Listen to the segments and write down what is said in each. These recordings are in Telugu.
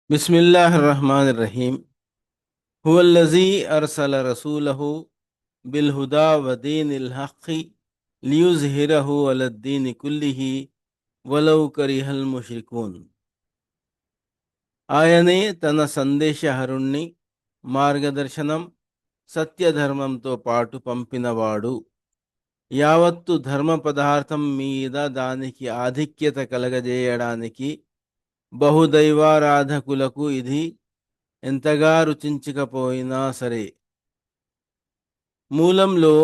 बिस्मिल्लाहिर्रहमानिर्रहीम। हुवल्लज़ी अरसल रसूलहु बिलहुदा व दीनिल हक़्क़ि लियुज़हिरहु अलद्दीनि कुल्लिहि वलौ करिहल मुश्रिकून. ఆయనే తన సందేశహరుణ్ణి మార్గదర్శనం సత్యధర్మంతో పాటు పంపినవాడు. యావత్తు ధర్మ పదార్థం మీద దానికి ఆధిక్యత కలగజేయడానికి బహుదైవారాధకులకు ఇది ఎంతగా రుచించకపోయినా సరే. మూలంలో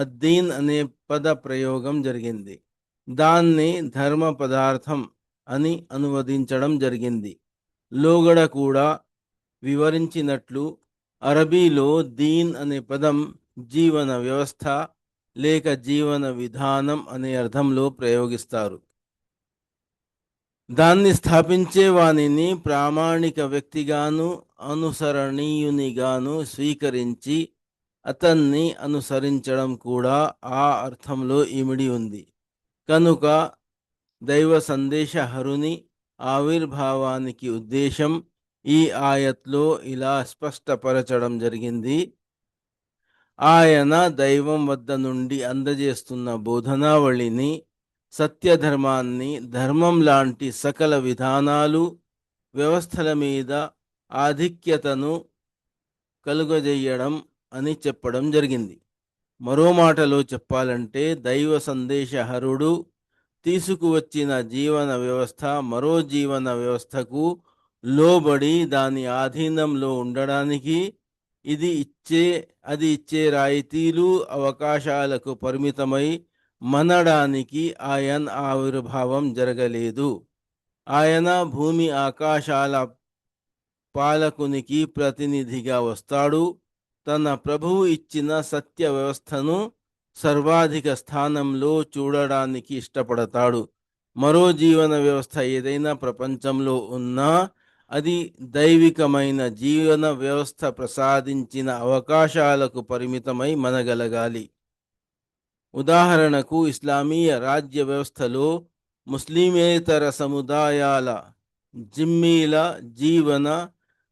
అద్దీన్ అనే పద ప్రయోగం జరిగింది. దాన్ని ధర్మ పదార్థం అని అనువదించడం జరిగింది. లోగడ కూడా వివరించినట్లు అరబీలో దీన్ అనే పదం జీవన వ్యవస్థ లేక జీవన విధానం అనే అర్థంలో ప్రయోగిస్తారు. దాన్ని స్థాపించే వానిని ప్రామాణిక వ్యక్తిగాను అనుసరణీయునిగాను స్వీకరించి అతన్ని అనుసరించడం కూడా ఆ అర్థంలో ఇమిడి ఉంది. కనుక దైవ సందేశహరుని ఆవిర్భావానికి ఉద్దేశం ఈ ఆయత్లో ఇలా స్పష్టపరచడం జరిగింది. ఆయన దైవం వద్ద నుండి అందజేస్తున్న బోధనావళిని, సత్యధర్మాన్ని, ధర్మం లాంటి సకల విధానాలు, వ్యవస్థల మీద ఆధిక్యతను కలుగజేయడం అని చెప్పడం జరిగింది. మరో మాటలో చెప్పాలంటే దైవ సందేశహరుడు తీసుకువచ్చిన జీవన వ్యవస్థ మరో జీవన వ్యవస్థకు లోబడి దాని ఆధీనంలో ఉండడానికి అది ఇచ్చే రాయితీలు అవకాశాలకు పరిమితమై మనడానికి ఆయన ఆవిర్భావం జరగలేదు. ఆయన భూమి ఆకాశాల పాలకునికి ప్రతినిధిగా వస్తాడు. తన ప్రభువు ఇచ్చిన సత్య వ్యవస్థను సర్వాధిక స్థానంలో చూడడానికి ఇష్టపడతాడు. మరో జీవన వ్యవస్థ ఏదైనా ప్రపంచంలో ఉన్నా అది దైవికమైన జీవన వ్యవస్థ ప్రసాదించిన అవకాశాలకు పరిమితమై మనగలగాలి. ఉదాహరణకు ఇస్లామీయ రాజ్య వ్యవస్థలో ముస్లిమేతర సముదాయాల జిమ్మీల జీవన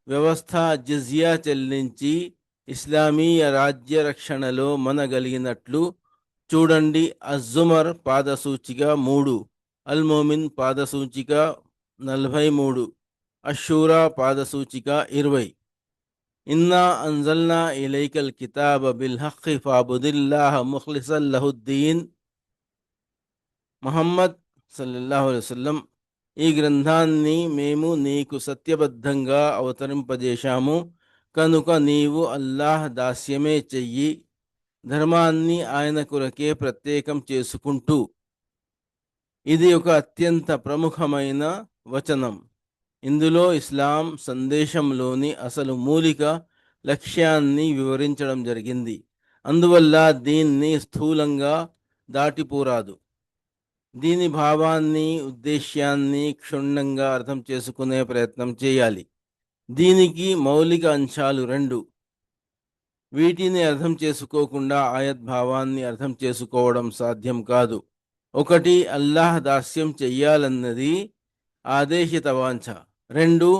వ్యవస్థ జిజియా చెల్లించి ఇస్లామీయ రాజ్య రక్షణలో మనగలిగినట్లు చూడండి. అజ్జుమర్ పాదసూచిక 3, అల్-మోమిన్ పాదసూచిక 43, అషూరా పాదసూచిక 20. ఇన్నా అన్జల్నా ఇలైకల్ కితాబ బిల్ హఖ్ఖి ఫాబుదిల్లాహ ముఖ్లిసన్ లహుద్దీన్. ముహమ్మద్ సల్లల్లాహు అలైహి వసల్లం, ఈ గ్రంథాన్ని మేము నీకు సత్యబద్ధంగా అవతరింపజేశాము, కనుక నీవు అల్లాహ్ దాస్యమే చెయ్యి, ధర్మాన్ని ఆయన కొరకే ప్రత్యేకం చేసుకుంటూ. ఇది ఒక అత్యంత ప్రముఖమైన వచనం. ఇందులో ఇస్లాం సందేశంలోని అసలు మూలిక లక్ష్యాన్ని వివరించడం జరిగింది. అందువల్ల దీన్ని స్థూలంగా దాటిపోరాదు. దీని భావాన్ని, ఉద్దేశ్యాన్ని క్షుణ్ణంగా అర్థం చేసుకునే ప్రయత్నం చేయాలి. దీనికి మౌలిక అంశాలు 2. వీటిని అర్థం చేసుకోకుండా ఆయత్ భావాన్ని అర్థం చేసుకోవడం సాధ్యం కాదు. 1. అల్లాహ్ దాస్యం చెయ్యాలన్నది ఆదేశిత వాంఛ. 2.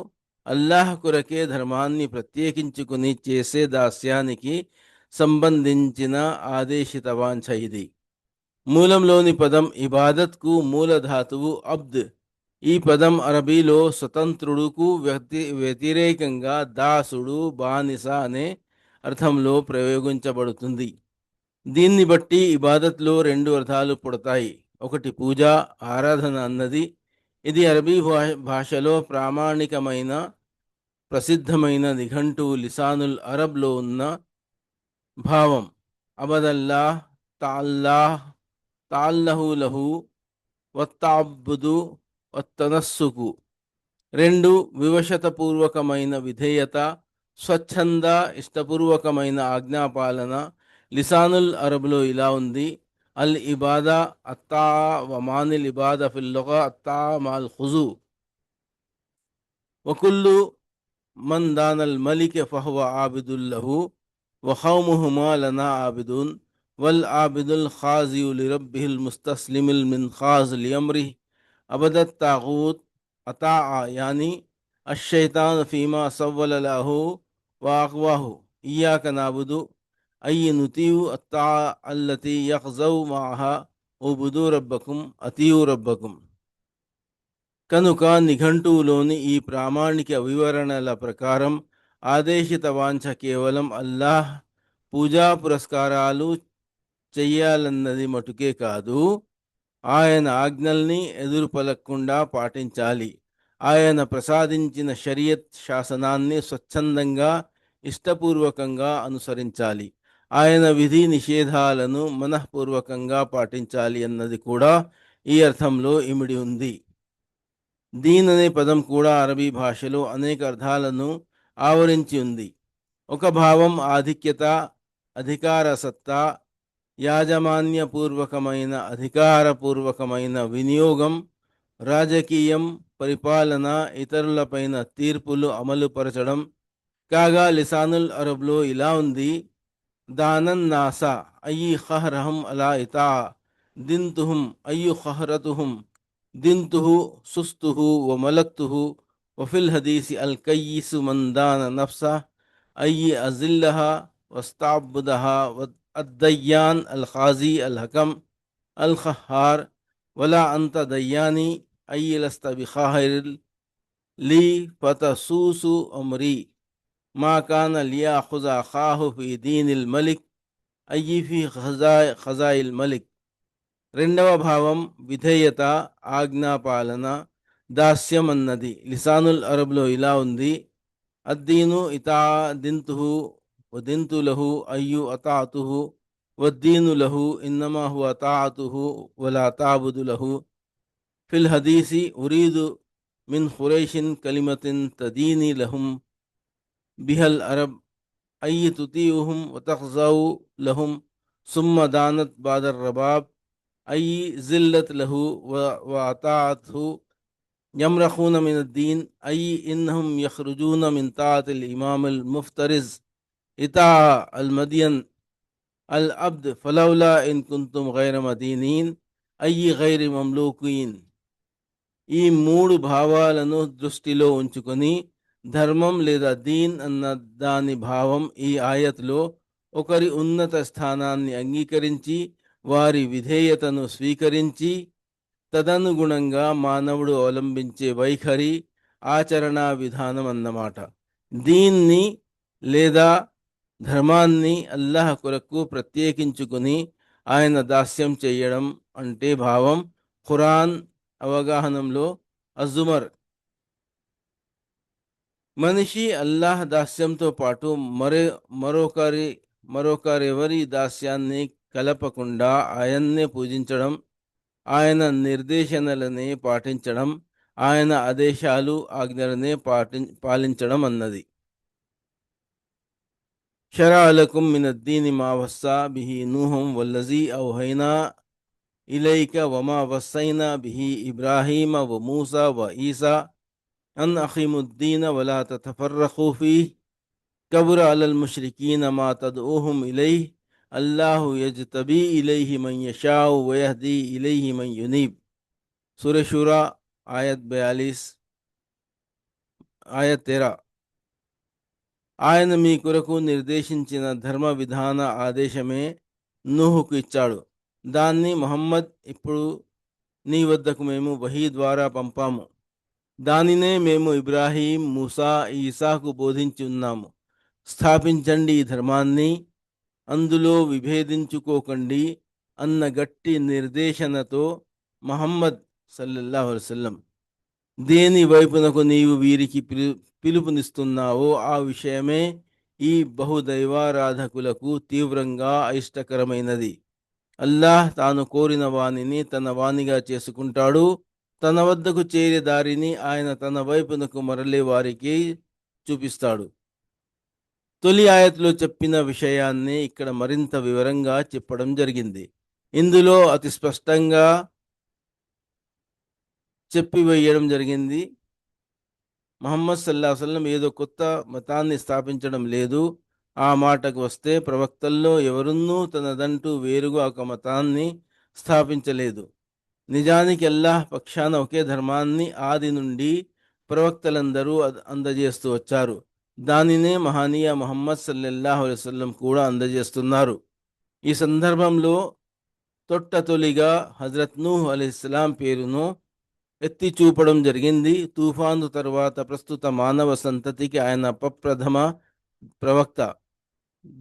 అల్లాహ్ కొరకే ధర్మాన్ని ప్రత్యేకించుకుని చేసే దాస్యానికి సంబంధించిన ఆదేశిత వాంఛ ఇది. మూలంలోని పదం ఇబాదత్కు మూలధాతువు అబ్ద్. ఈ పదం అరబీలో స్వతంత్రుడుకు వ్యతిరేకంగా దాసుడు, బానిస అనే అర్థంలో ప్రయోగించబడుతుంది. దీన్ని బట్టి ఇబాదత్లో 2 అర్థాలు పుడతాయి. 1 పూజ, ఆరాధన అన్నది. ఇది అరబీ భాషలో ప్రామాణికమైన ప్రసిద్ధమైన నిఘంటువు లిసానుల్ అరబ్లో ఉన్న భావం. అబదల్లాహ్, తాల్లాహ్, తాల్లహు లహు, వత్తాబుదు, వత్తనస్సుకు. 2 వివశతపూర్వకమైన విధేయత, స్వచ్ఛంద ఇష్టపూర్వకమైన ఆజ్ఞాపాలన. లిసానుల్ అరబ్లో ఇలా ఉంది: అల్ ఇబాదా అత్తా వమానిల్ ఇబాదా ఫిల్ లుగా అత్తా మాల్ ఖుజు వకుల్లు మన్ దానల్ మలిక ఫహువ ఆబిదుల్లహు వఖౌముహుమా లనా ఆబిదున్ వల్ ఆబిదుల్ ఖాజియు లిరబ్బిహిల్ ముస్తస్లిమిల్ మిన్ ఖాజ్ లియమ్రిహ్ అబదత్ తాగూత్ అతా. యాని అషైతాన్ ఫీమా సవ్వలలాహు వాహ్వాహు ఇయ్యాక నాబుదు అయ్యి నుతీయు అత్తా అల్లతి యఖ్జౌ మాహా ఉబుదు రబ్బకుం అతీయు రబ్బకుం. కనుక నిఘంటువులోని ఈ ప్రామాణిక వివరణల ప్రకారం ఆదేశిత వాంఛ కేవలం అల్లాహ్ పూజా పురస్కారాలు చెయ్యాలన్నది మటుకే కాదు, ఆయన ఆజ్ఞల్ని ఎదురు పలక్కుండా పాటించాలి. ఆయన ప్రసాదించిన షరియత్ శాసనాన్ని స్వచ్ఛందంగా ఇష్టపూర్వకంగా అనుసరించాలి. ఆయన విధి నిషేధాలను మనఃపూర్వకంగా పాటించాలి అన్నది కూడా ఈ అర్థంలో ఇమిడి ఉంది. దీన్ అనే పదం కూడా అరబీ భాషలో అనేక అర్థాలను ఆవరించి ఉంది. ఒక భావం ఆధిక్యత, అధికార సత్తా, యాజమాన్యపూర్వకమైన అధికారపూర్వకమైన వినియోగం, రాజకీయం, పరిపాలన, ఇతరులపైన తీర్పులు అమలుపరచడం. కాగా లిసానుల్ అరబ్లో ఇలా ఉంది: దానన్ నాసా అయ్యి ఖహరహం అలా ఇతా దింతుహుం అయ్యు ఖహరతుహుం దింతుహు సుస్తుహు వ మలక్తుహు వఫిల్ హదీసి అల్ కయ్యిసు మందాన నఫ్సా అయ్యి అజిల్లహా వస్తాబుదహా అద్దయ్యాన్ అల్ ఖాజీ అల్ హకం అల్ ఖహార్ వలా అంత దయ్యాని అయ్యి లస్త బిఖాహిర్ లీ ఫతసూసు అమ్రీ మా కాన లియా ఖుజా ఖాహు ఫీ దీనిల్ మలిక్ అయ్యి ఫీ ఖజాయిల్ మలిక్. రెండవ భావం విధేయత, ఆజ్ఞాపాలన, దాస్యం అన్నది. లిసానుల్ అరబ్లో ఇలా ఉంది: అద్దీను ఇతా దింతుహు వదింతు లహు అయ్యు అతాతుహు వద్దీను లహు ఇన్నమా హువ తాఅతుహు వలా తాబుదు లహు. ఫిల్ హదీసి ఉరీదు మిన్ ఖురైషిన్ కలిమతిన్ తదీని లహుం బిహల్ అరబ్ అయ్యి తుతీఉహుం వతఖ్జౌ లహుం సుమ్మ దానత్ బాదర్ రబాబ్ అయ్యి జిల్లత్ లహు వ అతాఅత్హు యమ్రఖూన మిన్ అద్దీన్ అయ్యి ఇన్నహుం యఖ్రుజూన మిన్ తాఅతిల్ ఇమామిల్ ముఫ్తరిజ్ ఇతా అల్ మదియన్ అల్ అబ్ద్ ఫలౌలా ఇన్ కుంతుం గైర మదీనీన్ అయ్యి గైరి మమ్లూకీన్. ఈ మూడు భావాలను దృష్టిలో ఉంచుకొని ధర్మం లేదా దీన్ అన్న దాని భావం ఈ ఆయత్లో ఒకరి ఉన్నత స్థానాన్ని అంగీకరించి వారి విధేయతను స్వీకరించి తదనుగుణంగా మానవుడు అవలంబించే వైఖరి, ఆచరణా విధానం అన్నమాట. దీన్ని లేదా ధర్మాన్ని అల్లాహ్ కొరకు ప్రత్యేకించుకుని ఆయన దాస్యం చేయడం అంటే భావం. ఖురాన్ అవగాహనంలో అజుమర్ మనిషి అల్లాహ్ దాస్యంతో పాటు మరొకరెవరి దాస్యాన్ని కలపకుండా ఆయన్నే పూజించడం, ఆయన నిర్దేశనలనే పాటించడం, ఆయన ఆదేశాలు ఆజ్ఞలనే పాలించడం అన్నది. షరఅ లకుం మిన్ అద్దీని మా వస్సా బిహి నూహం వల్లజీ ఔహైనా ఇలైక వమా వస్సైనా బిహి ఇబ్రాహీమ వ మూసా వ ఈసా అన్ అఖీముద్దీన వలా తతఫర్రఖూ ఫీహ్ కబుర అలల్ ముష్రికీన మా తద్ఊహుం ఇలైహ్ అల్లాహు యజ్తబీ ఇలైహి మన్ యషాఉ వ యహ్దీ ఇలైహి మన్ యునీబ్. సూరా షూరా ఆయత్ 42, ఆయత్ 13. ఆయన మీ కొరకు నిర్దేశించిన ధర్మ విధాన ఆదేశమే నూహుకు ఇచ్చాడు. దాన్ని ముహమ్మద్ ఇప్పుడు నీ వద్దకు మేము వహీ ద్వారా పంపాము. దానినే మేము ఇబ్రాహీం, మూసా, ఈసాకు బోధించి ఉన్నాము. స్థాపించండి ఈ ధర్మాన్ని, అందులో విభేదించుకోకండి అన్న గట్టి నిర్దేశనతో ముహమ్మద్ సల్లల్లాహు అలైహి వసల్లం దేని వైపునకు నీవు వీరికి పిలుపునిస్తున్నావో ఆ విషయమే ఈ బహుదైవారాధకులకు తీవ్రంగా అయిష్టకరమైనది. అల్లాహ్ తాను కోరిన వానిని తన వానిగా చేసుకుంటాడు. తన వద్దకు చేరే దారిని ఆయన తన వైపునకు మరలే వారికి చూపిస్తాడు. తొలి ఆయత్లో చెప్పిన విషయాన్ని ఇక్కడ మరింత వివరంగా చెప్పడం జరిగింది. ఇందులో అతి స్పష్టంగా చెప్పివేయడం జరిగింది, ముహమ్మద్ సల్లల్లాహు అలైహి వసల్లం ఏదో కొత్త మతాన్ని స్థాపించడం లేదు. ఆ మాటకు వస్తే ప్రవక్తల్లో ఎవరున్నూ తనదంటూ వేరుగా ఒక మతాన్ని స్థాపించలేదు. నిజానికి అల్లాహ్ పక్షాన ఒకే ధర్మాన్ని ఆది నుండి ప్రవక్తలందరూ అందజేస్తూ వచ్చారు. దానినే మహనీయ ముహమ్మద్ సల్లల్లాహు అలైహి వసల్లం కూడా అందజేస్తున్నారు. ఈ సందర్భంలో తొట్టతొలిగా హజరత్ నూహ్ అలైహిస్సలాం పేరును ఎత్తి చూపడం జరిగింది. తుఫాను తర్వాత ప్రస్తుత మానవ సంతతికి ఆయన ప్రప్రథమ ప్రవక్త.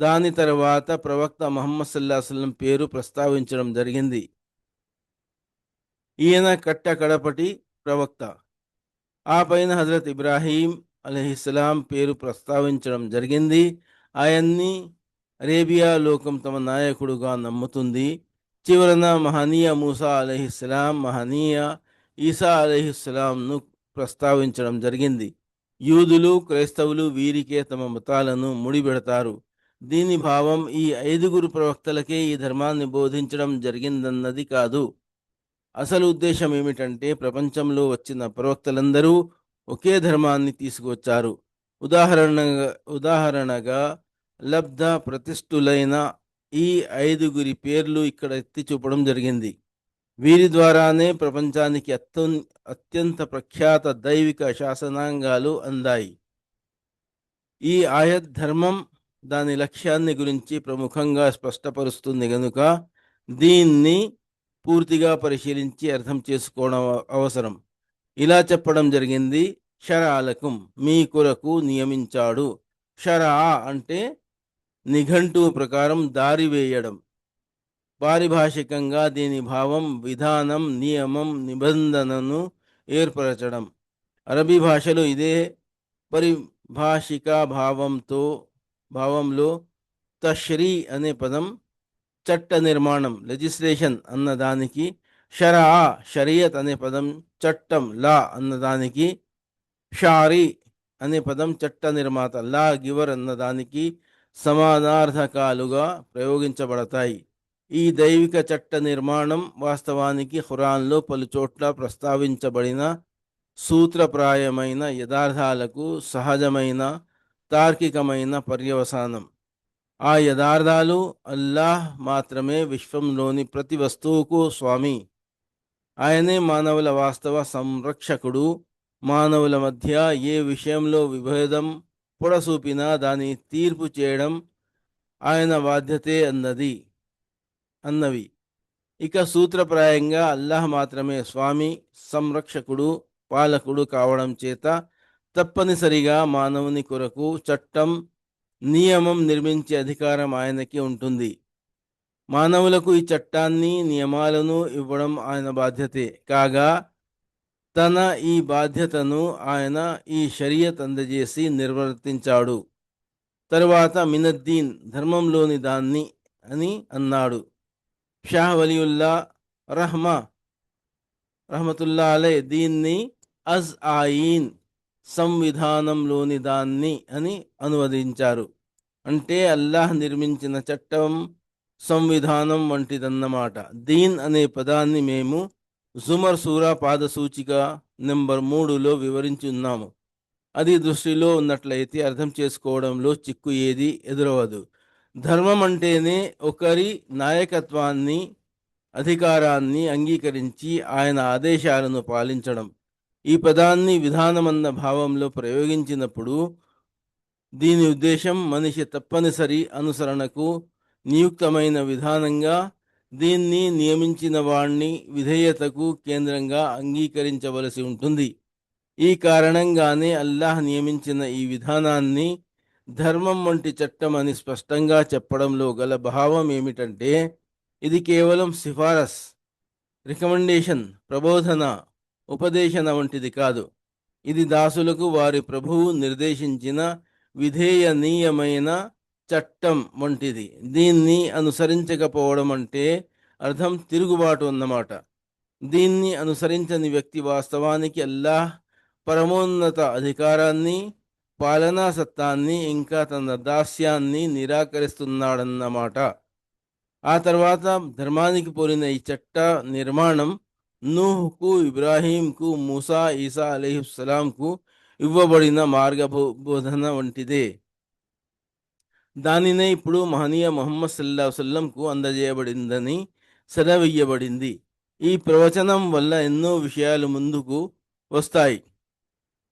దాని తర్వాత ప్రవక్త ముహమ్మద్ సల్లల్లాహు అలైహి వసల్లం పేరు ప్రస్తావించడం జరిగింది. ఈయన కట్టకడపటి ప్రవక్త. ఆ పైన హజరత్ ఇబ్రాహీం అలైహిస్సలాం పేరు ప్రస్తావించడం జరిగింది. ఆయన్ని అరేబియా లోకం తమ నాయకుడుగా నమ్ముతుంది. చివరన మహనీయ మూసా అలైహిస్సలాం, మహనీయ ఈసా అలైహిస్సలాంను ప్రస్తావించడం జరిగింది. యూదులు, క్రైస్తవులు వీరికే తమ మతాలను ముడిపెడతారు. దీని భావం ఈ 5గురు ప్రవక్తలకే ఈ ధర్మాన్ని బోధించడం జరిగిందన్నది కాదు. అసలు ఉద్దేశం ఏమిటంటే ప్రపంచంలో వచ్చిన ప్రవక్తలందరూ ఒకే ధర్మాన్ని తీసుకువచ్చారు. ఉదాహరణగా లబ్ధ ప్రతిష్ఠులైన ఈ 5గురి పేర్లు ఇక్కడ ఎత్తి చూపడం జరిగింది. వీరి ద్వారానే ప్రపంచానికి అత్యంత ప్రఖ్యాత దైవిక శాసనాంగాలు అందాయి. ఈ ఆయత్ ధర్మం దాని లక్ష్యాన్ని గురించి ప్రముఖంగా స్పష్టపరుస్తుంది గనుక దీన్ని పూర్తిగా పరిశీలించి అర్థం చేసుకోవడం అవసరం. ఇలా చెప్పడం జరిగింది, షరాలకుం మీ కొరకు నియమించాడు. షరా అంటే నిఘంటువు ప్రకారం దారి వేయడం. పారిభాషికంగా దీని భావం విధానం, నియమం, నిబంధనను ఏర్పరచడం. అరబీ భాషలో ఇదే పరిభాషిక భావంలో తష్రీ అనే పదం చట్ట నిర్మాణం, లెజిస్లేషన్ అన్నదానికి, షరా షరియత్ అనే పదం చట్టం, లా అన్నదానికి, షారీ అనే పదం చట్ట నిర్మాత, లా గివర్ అన్నదానికి సమానార్థకాలుగా ప్రయోగించబడతాయి. ఈ దైవిక చట్ట నిర్మాణం వాస్తవానికి ఖురాన్లో పలుచోట్ల ప్రస్తావించబడిన సూత్రప్రాయమైన యథార్థాలకు సహజమైన తార్కికమైన పర్యవసానం. ఆ యథార్థాలు అల్లాహ్ మాత్రమే విశ్వంలోని ప్రతి వస్తువుకు స్వామి. ఆయనే మానవుల వాస్తవ సంరక్షకుడు. మానవుల మధ్య ఏ విషయంలో విభేదం పొడసూపినా దాని తీర్పు చేయడం ఆయన బాధ్యతే అన్నవి. ఇక సూత్రప్రాయంగా అల్లాహ్ మాత్రమే స్వామి, సంరక్షకుడు, పాలకుడు కావడం చేత తప్పనిసరిగా మానవుని కొరకు చట్టం, నియమం నిర్మించే అధికారం ఆయనకి ఉంటుంది. మానవులకు ఈ చట్టాన్ని, నియమాలను ఇవ్వడం ఆయన బాధ్యతే. కాగా తన ఈ బాధ్యతను ఆయన ఈ షరియత్ అందజేసి నిర్వర్తించాడు. తరువాత మినద్దీన్ ధర్మంలోని దాన్ని అని అన్నాడు. షాహ్ వలియుల్లా రహమతుల్లా అలై దీన్ని అజ్ ఆయిన్ సంవిధానంలోని దాన్ని అని అనువదించారు. అంటే అల్లాహ్ నిర్మించిన చట్టం, సంవిధానం వంటిదన్నమాట. దీన్ అనే పదాన్ని మేము జుమర్ సూరా పాదసూచిక నెంబర్ 3లో వివరించి ఉన్నాము. అది దృష్టిలో ఉన్నట్లయితే అర్థం చేసుకోవడంలో చిక్కు ఏది ఎదురవదు. ధర్మం అంటేనే ఒకరి నాయకత్వాన్ని, అధికారాన్ని అంగీకరించి ఆయన ఆదేశాలను పాలించడం. ఈ పదాన్ని విధానమన్న భావంలో ప్రయోగించినప్పుడు దీని ఉద్దేశం మనిషి తప్పనిసరి అనుసరణకు నియుక్తమైన విధానంగా, దీన్ని నియమించిన వాణ్ణి విధేయతకు కేంద్రంగా అంగీకరించవలసి ఉంటుంది. ఈ కారణంగానే అల్లాహ్ నియమించిన ఈ విధానాన్ని ధర్మం వంటి చట్టం అని స్పష్టంగా చెప్పడంలో గల భావం ఏమిటంటే ఇది కేవలం సిఫారస్, రికమెండేషన్, ప్రబోధన, ఉపదేశన వంటిది కాదు. ఇది దాసులకు వారి ప్రభువు నిర్దేశించిన విధేయనీయమైన చట్టం వంటిది. దీన్ని అనుసరించకపోవడం అంటే అర్థం తిరుగుబాటు అన్నమాట. దీన్ని అనుసరించని వ్యక్తి వాస్తవానికి అల్లాహ్ పరమోన్నత అధికారాన్ని, పాలనా సత్తాన్ని, ఇంకా తన దాస్యాన్ని నిరాకరిస్తున్నాడన్నమాట. ఆ తర్వాత ధర్మానికి పోలిన ఈ చట్ట నిర్మాణం నూహ్కు, ఇబ్రాహీంకు, మూసా, ఈసా అలైహిస్సలాంకు ఇవ్వబడిన మార్గబోధన వంటిదే. దానినే ఇప్పుడు మహనీయ ముహమ్మద్ సల్లల్లాహు అలైహి వసల్లంకు అందజేయబడిందని సెలవియ్యబడింది. ఈ ప్రవచనం వల్ల ఎన్నో విషయాలు ముందుకు వస్తాయి.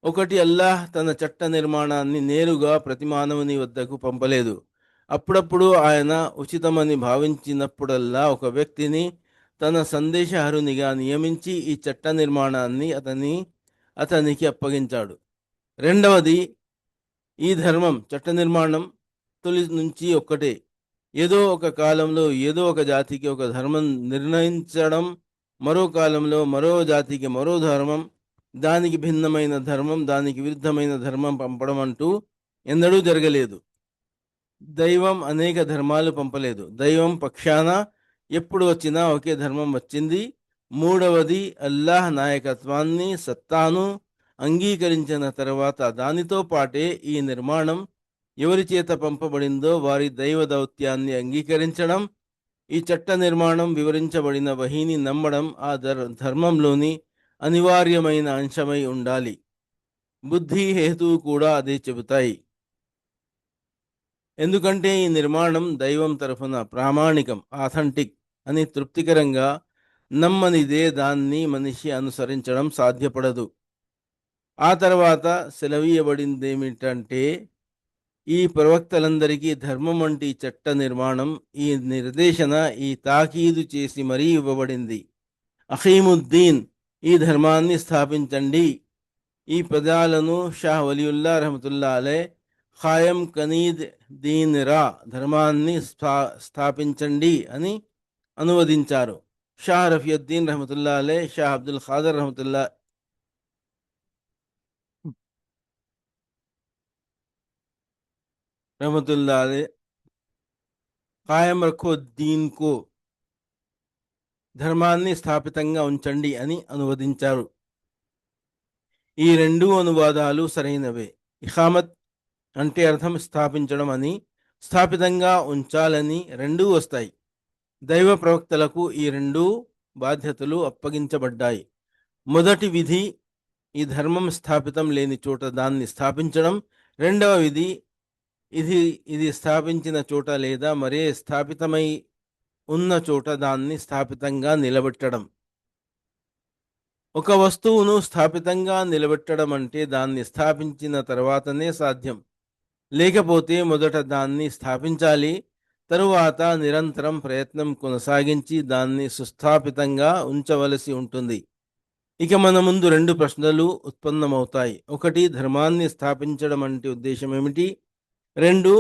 ఒకటి, అల్లాహ్ తన చట్ట నిర్మాణాన్ని నేరుగా ప్రతి మానవుని వద్దకు పంపలేదు. అప్పుడప్పుడు ఆయన ఉచితమని భావించినప్పుడల్లా ఒక వ్యక్తిని తన సందేశహరునిగా నియమించి ఈ చట్ట నిర్మాణాన్ని అతనికి అప్పగించాడు. రెండవది, ఈ ధర్మం చట్ట నిర్మాణం తొలి నుంచి ఒక్కటే. ఏదో ఒక కాలంలో ఏదో ఒక జాతికి ఒక ధర్మం నిర్ణయించడం, మరో కాలంలో మరో జాతికి మరో ధర్మం, దానికి భిన్నమైన ధర్మం, దానికి విరుద్ధమైన ధర్మం పంపడం అంటూ ఎన్నడూ జరగలేదు. దైవం అనేక ధర్మాలు పంపలేదు. దైవం పక్షాన ఎప్పుడు వచ్చినా ఒకే ధర్మం వచ్చింది. మూడవది, అల్లాహ్ నాయకత్వాన్ని, సత్తాను అంగీకరించిన తర్వాత దానితో పాటే ఈ నిర్మాణం ఎవరి చేత పంపబడిందో వారి దైవ దౌత్యాన్ని అంగీకరించడం, ఈ చట్ట నిర్మాణం వివరించబడిన వహీని నమ్మడం ఆ ధర్మంలోని అనివార్యమైన అంశమై ఉండాలి. బుద్ధి, హేతువు కూడా అదే చెబుతాయి. ఎందుకంటే ఈ నిర్మాణం దైవం తరఫున ప్రామాణికం, ఆథెంటిక్ అని తృప్తికరంగా నమ్మనిదే దాన్ని మనిషి అనుసరించడం సాధ్యపడదు. ఆ తర్వాత సెలవీయబడిందేమిటంటే, ఈ ప్రవక్తలందరికీ ధర్మం వంటి చట్ట నిర్మాణం, ఈ నిర్దేశన, ఈ తాకీదు చేసి మరీ ఇవ్వబడింది. అఖీముద్దీన్, ఈ ధర్మాన్ని స్థాపించండి. ఈ పదాలను షాహ్ వలియుల్లా రహమతుల్లా అలే ఖాయం కనీద్ దీన్ రా, ధర్మాన్ని స్థాపించండి అని అనువదించారు. షాహ్ రఫియుద్దీన్ రహమతుల్లా అలే, షాహ్ అబ్దుల్ ఖాదర్ रहमतुल्लाह अलैह ఖాయం రఖో దీన్ కో, ధర్మాన్ని స్థాపితంగా ఉంచండి అని అనువదించారు. ఈ రెండు అనువాదాలు సరైనవే. ఇఖామత్ అంటే అర్థం స్థాపించడం అని, స్థాపితంగా ఉంచాలని రెండూ వస్తాయి. దైవ ప్రవక్తలకు ఈ రెండూ బాధ్యతలు అప్పగించబడ్డాయి. మొదటి విధి ఈ ధర్మం స్థాపితం లేని చోట దాన్ని స్థాపించడం. రెండవ విధి ఇది ఇది స్థాపించిన చోట లేదా మరే స్థాపితమై ఉన్న చోట దాన్ని స్థాపితంగా నిలబెట్టడం. ఒక వస్తువును స్థాపితంగా నిలబెట్టడం అంటే దాన్ని స్థాపించిన తర్వాతనే సాధ్యం. లేకపోతే మొదట దాన్ని స్థాపించాలి, తరువాత నిరంతరం ప్రయత్నం కొనసాగించి దాన్ని సుస్థాపితంగా ఉంచవలసి ఉంటుంది. ఇక మన ముందు రెండు ప్రశ్నలు ఉత్పన్నమవుతాయి. ఒకటి, ధర్మాన్ని స్థాపించడం అంటే ఉద్దేశం ఏమిటి? రెండు,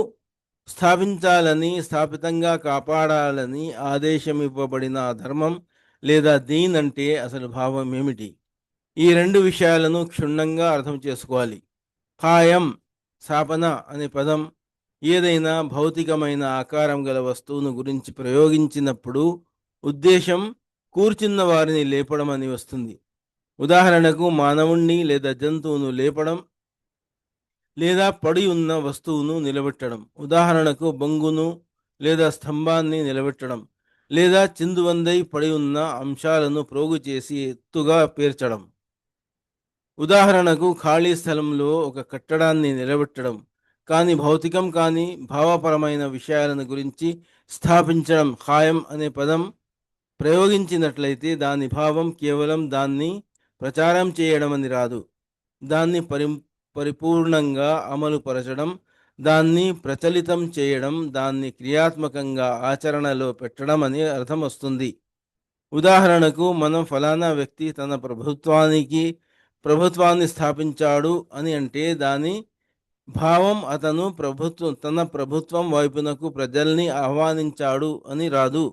స్థాపించాలని, స్థాపితంగా కాపాడాలని ఆదేశం ఇవ్వబడిన ధర్మం లేదా దీన్ అంటే అసలు భావం ఏమిటి? ఈ రెండు విషయాలను క్షుణ్ణంగా అర్థం చేసుకోవాలి. ఖాయం, స్థాపన అనే పదం ఏదైనా భౌతికమైన ఆకారం గల వస్తువును గురించి ప్రయోగించినప్పుడు ఉద్దేశం కూర్చున్న వారిని లేపడం అని వస్తుంది. ఉదాహరణకు మానవుణ్ణి లేదా జంతువును లేపడం, లేదా పడి ఉన్న వస్తువును నిలబెట్టడం. ఉదాహరణకు బొంగును లేదా స్తంభాన్ని నిలబెట్టడం, లేదా చిందువందై పడి ఉన్న అంశాలను ప్రోగు చేసి ఎత్తుగా పేర్చడం. ఉదాహరణకు ఖాళీ స్థలంలో ఒక కట్టడాన్ని నిలబెట్టడం. కానీ భౌతికం కానీ భావపరమైన విషయాలను గురించి స్థాపించడం, ఖాయం అనే పదం ప్రయోగించినట్లయితే దాని భావం కేవలం దాన్ని ప్రచారం చేయడం అని రాదు. దాన్ని పరిపూర్ణంగా అమలుపరచడం, దాన్ని ప్రచలితం చేయడం, దాన్ని క్రియాత్మకంగా ఆచరణలో పెట్టడం అని అర్థం వస్తుంది. ఉదాహరణకు మనం ఫలానా వ్యక్తి తన ప్రభుత్వాన్ని స్థాపించాడు అని అంటే దాని భావం అతను తన ప్రభుత్వం వైపునకు ప్రజల్ని ఆహ్వానించాడు అని రాదు.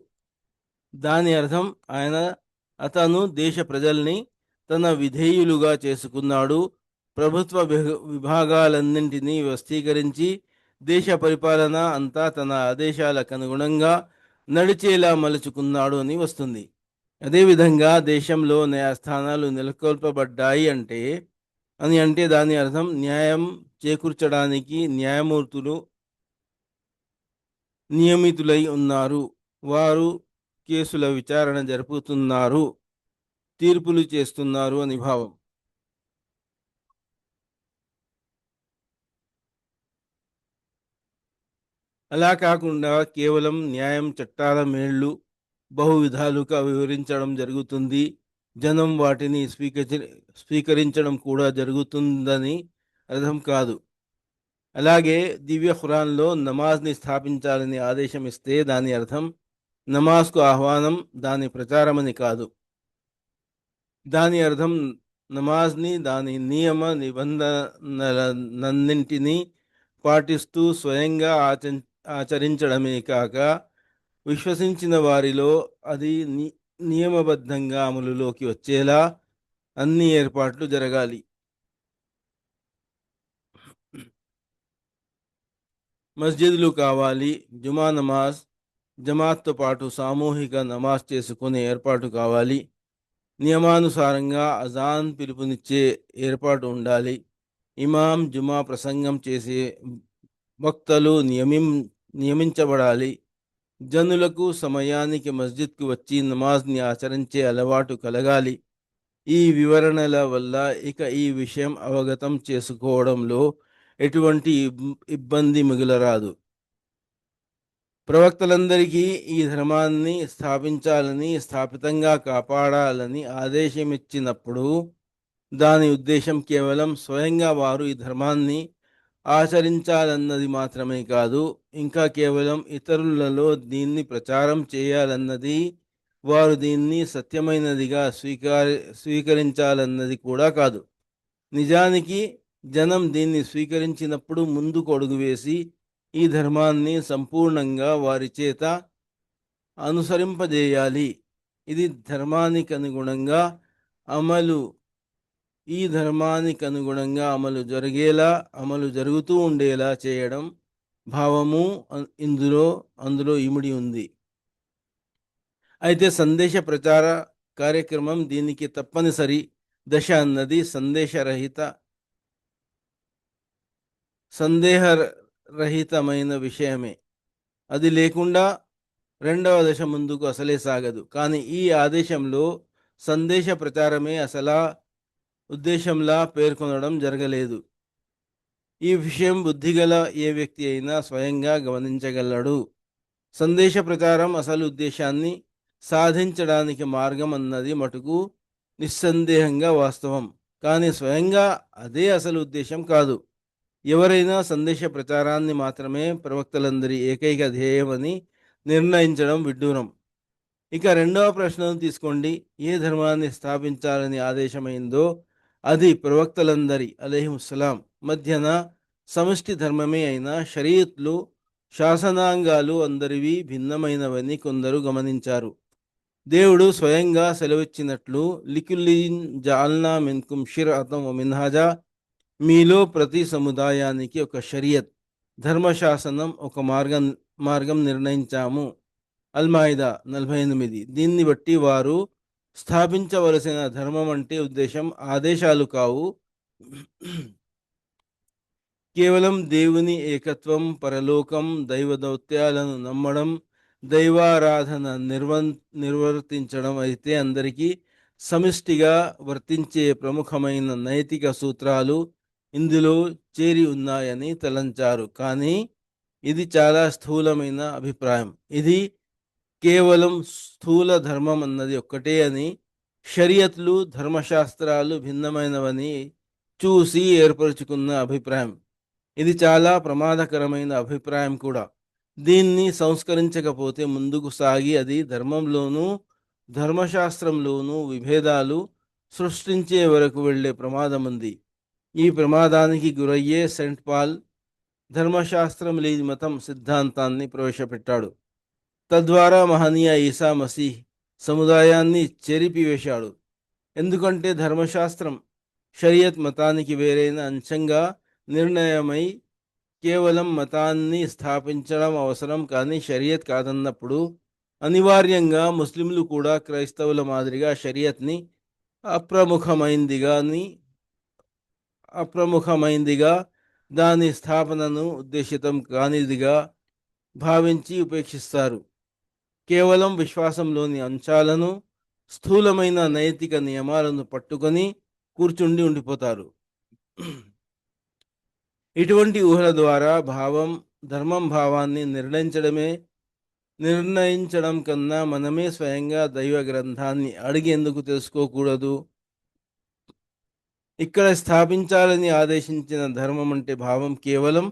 దాని అర్థం అతను దేశ ప్రజల్ని తన విధేయులుగా చేసుకున్నాడు, ప్రభుత్వ విభాగాలన్నింటినీ వ్యవస్థీకరించి దేశ పరిపాలన అంతా తన ఆదేశాలకు అనుగుణంగా నడిచేలా మలుచుకున్నాడు అని వస్తుంది. అదేవిధంగా దేశంలో న్యాయస్థానాలు నెలకొల్పబడ్డాయి అంటే దాని అర్థం న్యాయం చేకూర్చడానికి న్యాయమూర్తులు నియమితులై ఉన్నారు, వారు కేసుల విచారణ జరుపుతున్నారు, తీర్పులు చేస్తున్నారు అని భావం. అలా కాకుండా కేవలం న్యాయం, చట్టాల మేళ్లు బహు విధాలుగా వివరించడం జరుగుతుంది. జనం వాటిని స్వీకరించడం కూడా జరుగుతుందని అర్థం కాదు. అలాగే దివ్య ఖురాన్లో నమాజ్ని స్థాపించాలని ఆదేశం ఇస్తే దాని అర్థం నమాజ్కు ఆహ్వానం, దాని ప్రచారమని కాదు. దాని అర్థం నమాజ్ని, దాని నియమ నిబంధనలన్నింటినీ పాటిస్తూ స్వయంగా ఆచరించడమే కాక విశ్వసించిన వారిలో అది నియమబద్ధంగా అమలులోకి వచ్చేలా అన్ని ఏర్పాట్లు జరగాలి. మస్జిద్లు కావాలి, జుమా నమాజ్ జమాత్తో పాటు సామూహిక నమాజ్ చేసుకునే ఏర్పాటు కావాలి, నియమానుసారంగా అజాన్ పిలుపునిచ్చే ఏర్పాటు ఉండాలి, ఇమాం జుమా ప్రసంగం చేసే వక్తలు నియమించబడాలి, జనులకు సమయానికి మస్జిద్కు వచ్చి నమాజ్ని ఆచరించే అలవాటు కలగాలి. ఈ వివరణల వల్ల ఇక ఈ విషయం అవగతం చేసుకోవడంలో ఎటువంటి ఇబ్బంది మిగులరాదు. ప్రవక్తలందరికీ ఈ ధర్మాన్ని స్థాపించాలని, స్థాపితంగా కాపాడాలని ఆదేశమిచ్చినప్పుడు దాని ఉద్దేశం కేవలం స్వయంగా వారు ఈ ధర్మాన్ని ఆచరించాలన్నది మాత్రమే కాదు, ఇంకా కేవలం ఇతరులలో దీన్ని ప్రచారం చేయాలన్నది, వారు దీన్ని సత్యమైనదిగా స్వీకరించాలన్నది కూడా కాదు. నిజానికి జనం దీన్ని స్వీకరించినప్పుడు ముందుకు అడుగు వేసి ఈ ధర్మాన్ని సంపూర్ణంగా వారి చేత అనుసరింపజేయాలి. ఇది ధర్మానికనుగుణంగా అమలు ఈ ధర్మానికనుగుణంగా అమలు జరిగేలా, అమలు జరుగుతూ ఉండేలా చేయడం భావము అందులో ఇమిడి ఉంది. అయితే సందేశ ప్రచార కార్యక్రమం దీనికి తప్పనిసరి దశ అన్నది సందేహరహితమైన విషయమే. అది లేకుండా రెండవ దశ ముందుకు అసలే సాగదు. కానీ ఈ ఆదేశంలో సందేశ ప్రచారమే అసలా ఉద్దేశంలా పేర్కొనడం జరగలేదు. ఈ విషయం బుద్ధిగల ఏ వ్యక్తి అయినా స్వయంగా గమనించగలడు. సందేశ ప్రచారం అసలు ఉద్దేశాన్ని సాధించడానికి మార్గం అన్నది మటుకు నిస్సందేహంగా వాస్తవం. కానీ స్వయంగా అదే అసలు ఉద్దేశం కాదు. ఎవరైనా సందేశ ప్రచారాన్ని మాత్రమే ప్రవక్తలందరి ఏకైక ధ్యేయమని నిర్ణయించడం విడ్డూరం. ఇక రెండవ ప్రశ్నను తీసుకోండి. ఏ ధర్మాన్ని స్థాపించాలని ఆదేశమైందో అది ప్రవక్తలందరి అలైహిస్సలాం మధ్యన సమిష్టి ధర్మమే అయినా షరీయత్లు, శాసనాంగాలు అందరివి భిన్నమైనవని కొందరు గమనించారు. దేవుడు స్వయంగా సెలవిచ్చినట్లు లికుల్లిన్ జఅల్నా మిన్కుం షిర్అతం వ మిన్హాజా, మీలో ప్రతి సముదాయానికి ఒక షరియత్, ధర్మశాసనం, ఒక మార్గం నిర్ణయించాము. అల్-మాయిదా 48. దీన్ని బట్టి వారు స్థాపించవలసిన ధర్మం అంటే ఉద్దేశం ఆదేశాలు కావు, కేవలం దేవుని ఏకత్వం, పరలోకం, దైవ దౌత్యాలను నమ్మడం, దైవారాధన నిర్వర్తించడం అయితే అందరికీ సమిష్టిగా వర్తించే ప్రముఖమైన నైతిక సూత్రాలు ఇందులో చేరి ఉన్నాయని తలంచారు. కానీ ఇది చాలా స్థూలమైన అభిప్రాయం. ఇది కేవలం స్థూల ధర్మం అన్నది ఒక్కటే అని, షరియత్లు, ధర్మశాస్త్రాలు భిన్నమైనవని చూసి ఏర్పరచుకున్న అభిప్రాయం. ఇది చాలా ప్రమాదకరమైన అభిప్రాయం కూడా. దీన్ని సంస్కరించకపోతే ముందుకు సాగి అది ధర్మంలోనూ ధర్మశాస్త్రంలోనూ విభేదాలు సృష్టించే వరకు వెళ్లే ప్రమాదం ఉంది. ఈ ప్రమాదానికి గురయ్యే సెంట్ పాల్ ధర్మశాస్త్రం లేని మతం సిద్ధాంతాన్ని ప్రవేశపెట్టాడు. తద్వారా మహనీయ ఈసా మసీహ్ సముదాయాన్ని చెరిపివేశాడు. ఎందుకంటే ధర్మశాస్త్రం షరియత్ మతానికి వేరైన అంశంగా నిర్ణయమై కేవలం మతాన్ని స్థాపించడం అవసరం కానీ షరియత్ కాదన్నప్పుడు అనివార్యంగా ముస్లింలు కూడా క్రైస్తవుల మాదిరిగా షరియత్ని అప్రముఖమైందిగా దాని స్థాపనను ఉద్దేశితం కానిదిగా భావించి ఉపేక్షిస్తారు. కేవలం విశ్వాసంలోని అంశాలను, స్థూలమైన నైతిక నియమాలను పట్టుకొని ఉండిపోతారు. ఇటువంటి ఊహల ద్వారా ధర్మం భావాన్ని నిర్ణయించడమే నిర్ణయించడం కన్నా మనమే స్వయంగా దైవ గ్రంథాన్ని అడిగి ఎందుకు తెలుసుకోకూడదు? ఇక్కడ స్థాపించాలని ఆదేశించిన ధర్మం అంటే భావం కేవలం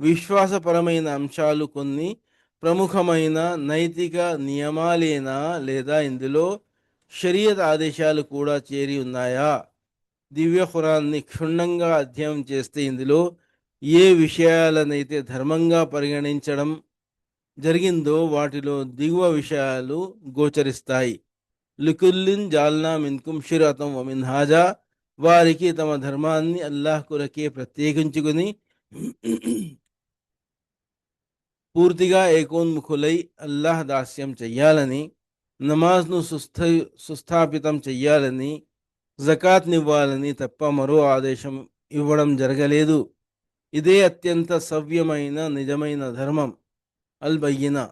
విశ్వాసపరమైన అంశాలు, కొన్ని ప్రముఖమైన నైతిక నియమాలేనా, లేదా ఇందులో షరియత్ ఆదేశాలు కూడా చేరి ఉన్నాయా? దివ్య ఖురాన్ని క్షుణ్ణంగా అధ్యయనం చేస్తే ఇందులో ఏ విషయాలనైతే ధర్మంగా పరిగణించడం జరిగిందో వాటిలో దిగువ విషయాలు గోచరిస్తాయి. లికుల్లిన్ జాల్నా మిన్కుం షిరతం వ మిన్హాజా, వారికి తమ ధర్మాన్ని అల్లాహ్ కొరకే ప్రత్యేకించుకుని పూర్తిగా ఏకోన్ముఖులై అల్లాహ్ దాస్యం చెయ్యాలని, నమాజ్ను సుస్థాపితం చెయ్యాలని, జకాత్నివ్వాలని తప్ప మరో ఆదేశం ఇవ్వడం జరగలేదు. ఇదే అత్యంత సవ్యమైన నిజమైన ధర్మం, అల్ బయ్యినా.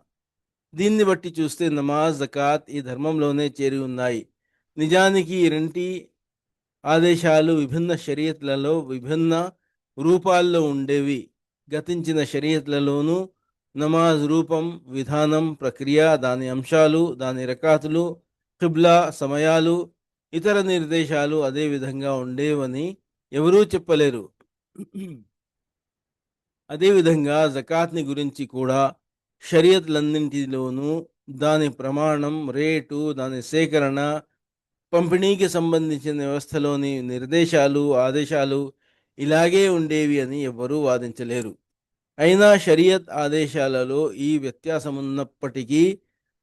దీన్ని బట్టి చూస్తే నమాజ్, జకాత్ ఈ ధర్మంలోనే చేరి ఉన్నాయి. నిజానికి ఈ రెంటి ఆదేశాలు విభిన్న షరియత్లలో విభిన్న రూపాల్లో ఉండేవి. గతించిన షరియత్లలోనూ నమాజ్ రూపం, విధానం, ప్రక్రియ, దాని అంశాలు, దాని రకాతులు, ఖిబ్లా, సమయాలు, ఇతర నిర్దేశాలు అదే విధంగా ఉండేవని ఎవరూ చెప్పలేరు. అదేవిధంగా జకాత్ని గురించి కూడా షరియత్లన్నింటిలోనూ దాని ప్రమాణం, రేటు, దాని సేకరణ, పంపిణీకి సంబంధించిన వ్యవస్థలోని నిర్దేశాలు, ఆదేశాలు ఇలాగే ఉండేవి అని ఎవ్వరూ వాదించలేరు. అయినా షరియత్ ఆదేశాలలో ఈ వ్యత్యాసమున్నప్పటికీ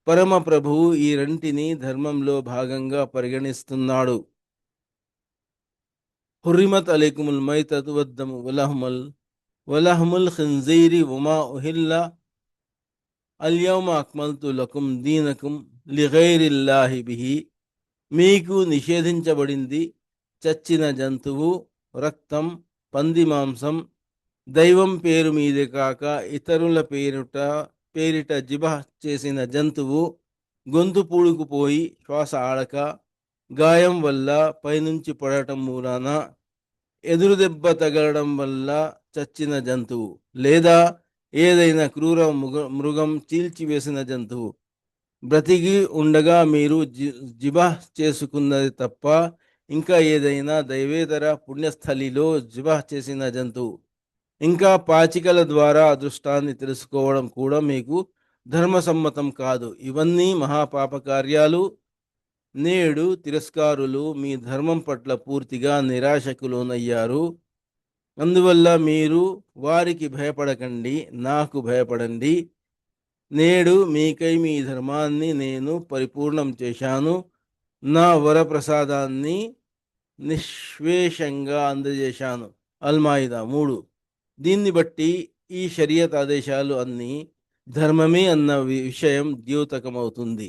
పరమ ప్రభువు ఈ రెంటిని ధర్మంలో భాగంగా పరిగణిస్తున్నాడు. హుర్రిమత్ అలైకుముల్ మైతతు వద్దము వలహముల్ ఖింజీరి వమా ఉహిల్ల అల్యౌమ అక్మల్తు లకుం దీనకుం లిగైరిల్లాహి బిహి. మీకు నిషేధించబడింది చచ్చిన జంతువు, రక్తం, పంది మాంసం, దైవం పేరు మీదే కాక ఇతరుల పేరిట జిబహ్ చేసిన జంతువు, గొంతు పూడుకుపోయి శ్వాస ఆడక, గాయం వల్ల, పైనుంచి పడటం మూలాన, ఎదురు దెబ్బ తగలడం వల్ల చచ్చిన జంతువు, లేదా ఏదైనా క్రూర మృగం చీల్చివేసిన జంతువు. బ్రతికి ఉండగా మీరు జిబాహ్ చేసుకున్నది తప్ప ఇంకా ఏదైనా దైవేతర పుణ్యస్థలిలో జిబాహ్ చేసిన జంతువు, ఇంకా పాచికల ద్వారా అదృష్టాన్ని తెలుసుకోవడం కూడా మీకు ధర్మసమ్మతం కాదు. ఇవన్నీ మహాపాప కార్యాలు. నేడు తిరస్కారులు మీ ధర్మం పట్ల పూర్తిగా నిరాశకు లోనయ్యారు. అందువల్ల మీరు వారికి భయపడకండి, నాకు భయపడండి. నేడు మీకై మీ ధర్మాన్ని నేను పరిపూర్ణం చేశాను. నా వరప్రసాదాన్ని నిశ్వేషంగా అందజేశాను. అల్మాయిదా 3. దీన్ని బట్టి ఈ షరియత్ ఆదేశాలు అన్నీ ధర్మమే అన్న విషయం ద్యోతకమవుతుంది.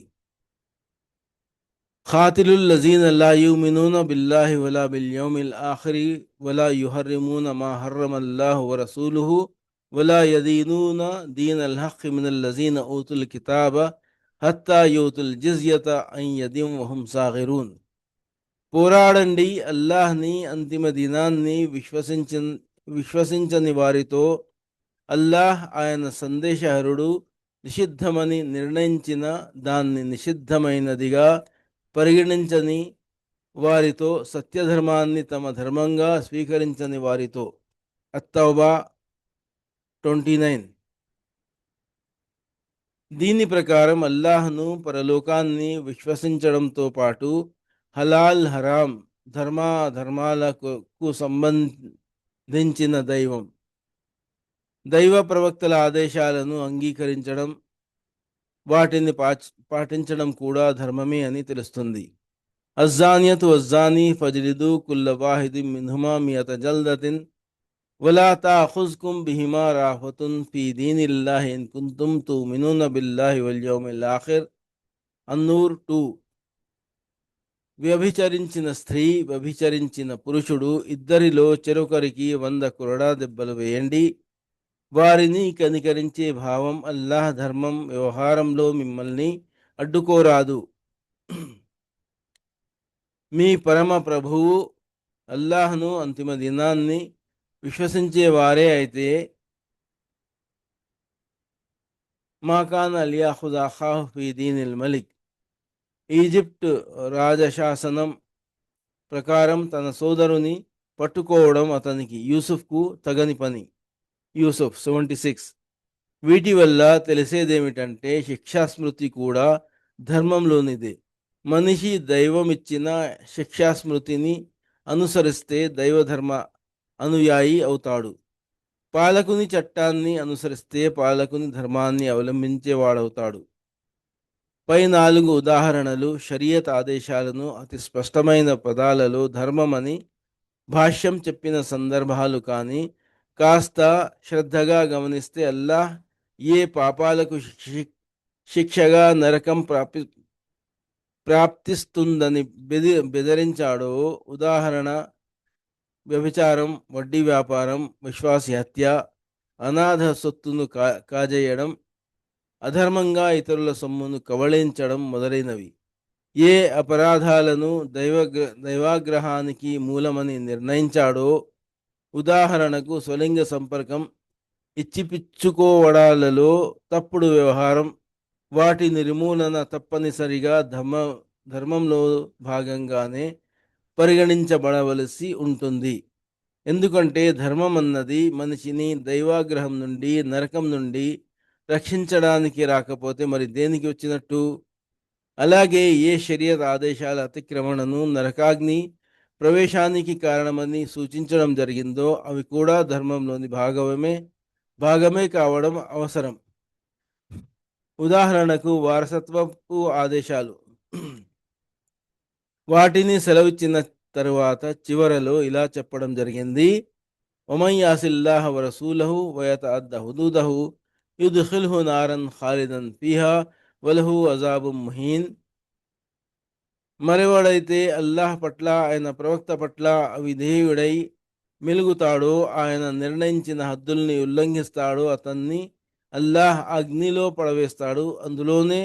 ఖాతిలుల్ లజీన లా యుమినూన బిల్లాహి వలా బిల్ యౌమిల్ ఆఖిరి వలా యుహర్రిమూన మా హర్రమల్లాహు వ రసూలుహు వలా యదీనూన దీనల్ హఖ్కి మినల్ లజీన ఊతుల్ కితాబ హత్తా యూతుల్ జిజ్యత అన్ యదిం వహుం సాగిరూన్. పోరాడండి, అల్లాహ్ని, అంతిమ దినాన్ని విశ్వసించని వారితో, అల్లాహ్ ఆయన సందేశహరుడు నిషిద్ధమని నిర్ణయించిన దాన్ని నిషిద్ధమైనదిగా పరిగణించని వారితో, సత్యధర్మాన్ని తమ ధర్మంగా స్వీకరించని వారితో. అత్తౌబా 29. దీని ప్రకారం అల్లాహ్ను, పరలోకాన్ని విశ్వసించడంతో పాటు హలాల్, హరాం, ధర్మాలకు సంబంధించిన దైవ ప్రవక్తల ఆదేశాలను అంగీకరించడం, వాటిని పాటించడం కూడా ధర్మమే అని తెలుస్తుంది. అజ్జానియతు వజ్జానీ ఫజ్లిదు కుల్ల వాహిదిన్ మిన్హుమా మియత జల్దతిన్ వలా తాఖుజ్కుం బిహిమా రాఫతున్ ఫీ దీనిల్లాహి ఇన్ కుంతుం తుమినూన బిల్లాహి వల్ యౌమిల్ ఆఖిర్. అన్నూర్ 2. వ్యభిచరించిన స్త్రీ, వ్యభిచరించిన పురుషుడు ఇద్దరిలో చెరొకరికి 100 కొరడా దెబ్బలు వేయండి. వారిని కనికరించే భావం అల్లాహ్ ధర్మం వ్యవహారంలో మిమ్మల్ని అడ్డుకోరాదు. మీ పరమ ప్రభువు అల్లాహ్ను, అంతిమ దినాన్ని విశ్వసించే వారే అయితే మాకాన్ అలియాహుదా ఖాహ్ ఫీ దీనిల్ మలిక్. ఈజిప్ట్ రాజశాసనం ప్రకారం తన సోదరుని పట్టుకోవడం అతనికి యూసుఫ్కు తగని పని. యూసుఫ్ 76. వీటి వల్ల తెలిసేదేమిటంటే శిక్షాస్మృతి కూడా ధర్మంలోనిదే. మనిషి దైవమిచ్చిన శిక్షాస్మృతిని అనుసరిస్తే దైవధర్మ అనుయాయి అవుతాడు. పాలకుని చట్టాన్ని అనుసరిస్తే పాలకుని ధర్మాన్ని అవలంబించేవాడవుతాడు. పై 4 ఉదాహరణలు షరియత్ ఆదేశాలను అతి స్పష్టమైన పదాలలో ధర్మమని భాష్యం చెప్పిన సందర్భాలు. కానీ కాస్త శ్రద్ధగా గమనిస్తే అల్లాహ్ ఏ పాపాలకు శిక్షగా నరకం ప్రాప్తిస్తుందని బెదిరించాడో, ఉదాహరణ వ్యభిచారం, వడ్డీ వ్యాపారం, విశ్వాసి హత్య, అనాథ సొత్తును కాజేయడం, అధర్మంగా ఇతరుల సొమ్మును కబళించడం మొదలైనవి ఏ అపరాధాలను దైవాగ్రహానికి మూలమని నిర్ణయించాడో, ఉదాహరణకు స్వలింగ సంపర్కం, ఇచ్చిపిచ్చుకోవడాలలో తప్పుడు వ్యవహారం, వాటి నిర్మూలన తప్పనిసరిగా ధర్మంలో భాగంగానే పరిగణించబడవలసి ఉంటుంది. ఎందుకంటే ధర్మం అన్నది మనిషిని దైవాగ్రహం నుండి, నరకం నుండి రక్షించడానికి రాకపోతే మరి దేనికి వచ్చినట్టు? అలాగే ఏ షరియత్ ఆదేశాల అతిక్రమణను నరకాగ్ని ప్రవేశానికి కారణమని సూచించడం జరిగిందో అవి కూడా ధర్మంలోని భాగమే కావడం అవసరం. ఉదాహరణకు వారసత్వపు ఆదేశాలు. వాటిని సెలవిచ్చిన తరువాత చివరలో ఇలా చెప్పడం జరిగింది: వమన్ యాసిల్లాహ వరసూలహు వయతఅద్ద హుదూదహు యుద్ఖిల్హు నారన్ ఖాలిదన్ ఫీహా వలహు అజాబుం ముహీన్. మరెవడైతే అల్లాహ్ పట్ల, ఆయన ప్రవక్త పట్ల అవిధేయుడై మెలుగుతాడో, ఆయన నిర్ణయించిన హద్దుల్ని ఉల్లంఘిస్తాడో అతన్ని అల్లాహ్ అగ్నిలో పడవేస్తాడు. అందులోనే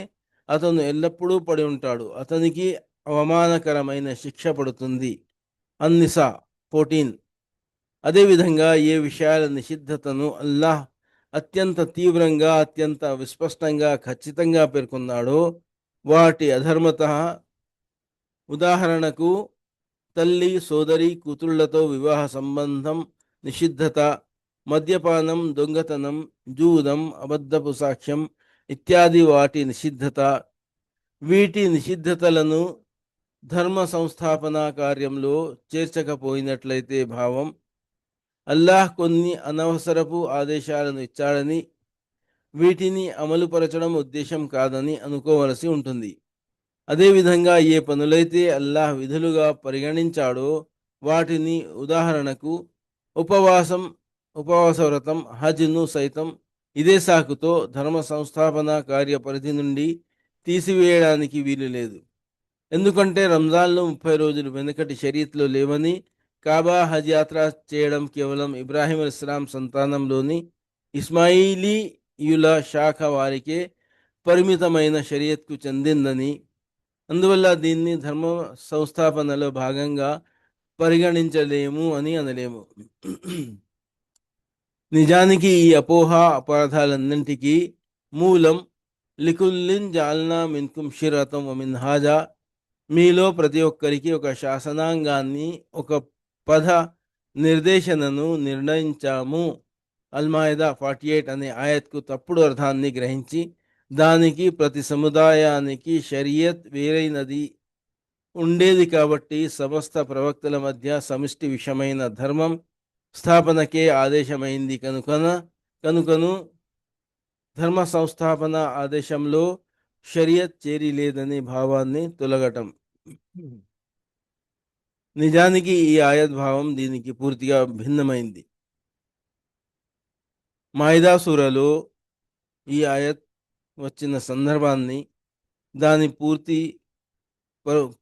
అతను ఎల్లప్పుడూ పడి ఉంటాడు. అతనికి అవమానకరమైన శిక్ష పడుతుంది. అన్నిసా 14. అదేవిధంగా ఏ విషయాల నిషిద్ధతను అల్లాహ్ అత్యంత తీవ్రంగా, అత్యంత విస్పష్టంగా, ఖచ్చితంగా పేర్కొన్నాడో వాటి అధర్మత, ఉదాహరణకు తల్లి, సోదరి, కూతుళ్లతో వివాహ సంబంధం నిషిద్ధత, మద్యపానం, దొంగతనం, జూదం, అబద్ధపు సాక్ష్యం ఇత్యాది వాటి నిషిద్ధత. వీటి నిషిద్ధతలను ధర్మ సంస్థాపన కార్యంలో చేర్చకపోయినట్లయితే భావం అల్లాహ్ కొన్ని అనవసరపు ఆదేశాలను ఇచ్చాడని, వీటిని అమలుపరచడం ఉద్దేశం కాదని అనుకోవలసి ఉంటుంది. అదేవిధంగా ఏ పనులైతే అల్లాహ్ విధులుగా పరిగణించాడో వాటిని, ఉదాహరణకు ఉపవాస వ్రతం, హజ్ను సైతం ఇదే సాకుతో ధర్మ సంస్థాపన కార్య పరిధి నుండి తీసివేయడానికి వీలు లేదు. ఎందుకంటే రంజాన్లో 30 రోజులు వెనుకటి షరీయత్లో లేవని, కాబా హజ్ యాత్ర చేయడం కేవలం ఇబ్రాహీం అలైహిస్సలాం సంతానంలోని ఇస్మాయిలీయుల శాఖ వారికే పరిమితమైన షరియత్కు చెందిందని, అందువల్ల దీన్ని ధర్మ సంస్థాపనలో భాగంగా పరిగణించలేము అని అనలేము. నిజానికి ఈ అపరాధాలన్నింటికీ మూలం లికుల్లిన్ జాల్నా మిన్కుం షిరతం వ మిన్హాజా, మీలో ప్రతి ఒక్కరికి ఒక శాసనాంగాన్ని, ఒక పద నిర్దేశనను నిర్ణయించాము. అల్మాయిదా 48 అనే ఆయత్కు తప్పుడు అర్థాన్ని గ్రహించి దానికి ప్రతి సముదాయానికి షరియత్ వేరైనది ఉండేది కాబట్టి సమస్త ప్రవక్తల మధ్య సమిష్టి విషయమైన ధర్మం స్థాపనకే ఆదేశమైంది. కనుకను ధర్మ సంస్థాపన ఆదేశంలో షరియత్ చేరి లేదనే భావాన్ని తొలగటం. నిజానికి ఈ ఆయత్ భావం దీనికి పూర్తిగా భిన్నమైంది. మాయిదా సూరాలో ఈ ఆయత్ వచ్చిన సందర్భాన్ని, దాని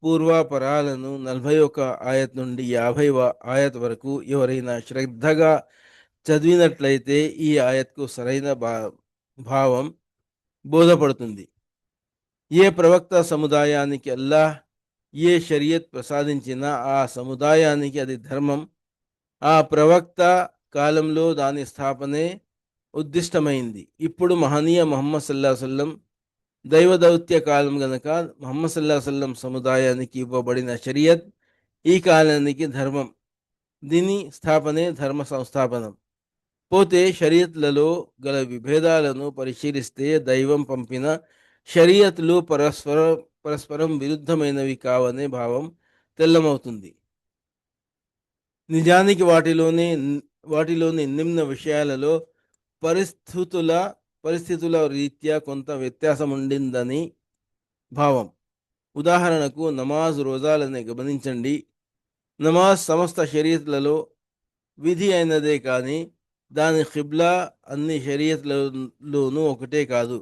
పూర్వాపరాలను 41 ఆయత్ నుండి 50వ ఆయత్ వరకు ఎవరైనా శ్రద్ధగా చదివినట్లయితే ఈ ఆయత్కు సరైన భావం బోధపడుతుంది. ఏ ప్రవక్త సముదాయానికి అల్లాహ్ ఏ షరియత్ ప్రసాదించినా ఆ సముదాయానికి అది ధర్మం. ఆ ప్రవక్త కాలంలో దాని స్థాపనే ఉద్దిష్టమైంది. ఇప్పుడు మహనీయ ముహమ్మద్ సల్లాహు అలైహి వసల్లం దైవ దౌత్య కాలం గనక ముహమ్మద్ సల్లాహు అలైహి వసల్లం సముదాయానికి ఇవ్వబడిన షరియత్ ఈ కాలానికి ధర్మం. దీని స్థాపనే ధర్మ సంస్థాపనం. పోతే షరియత్లలో గల విభేదాలను పరిశీలిస్తే దైవం పంపిన షరియత్లు పరస్పరం విరుద్ధమైనవి కావనే భావం తెల్లమవుతుంది. నిజానికి వాటిలోని నిమ్న విషయాలలో పరిస్థితుల పరిస్థితుల రీత్యా కొంత వ్యత్యాసం ఉండిందని భావం. ఉదాహరణకు నమాజ్, రోజాలని గమనించండి. నమాజ్ సమస్త షరియత్లలో విధి అయినదే కానీ దాని ఖిబ్లా అన్ని షరియత్లలోనూ ఒకటే కాదు.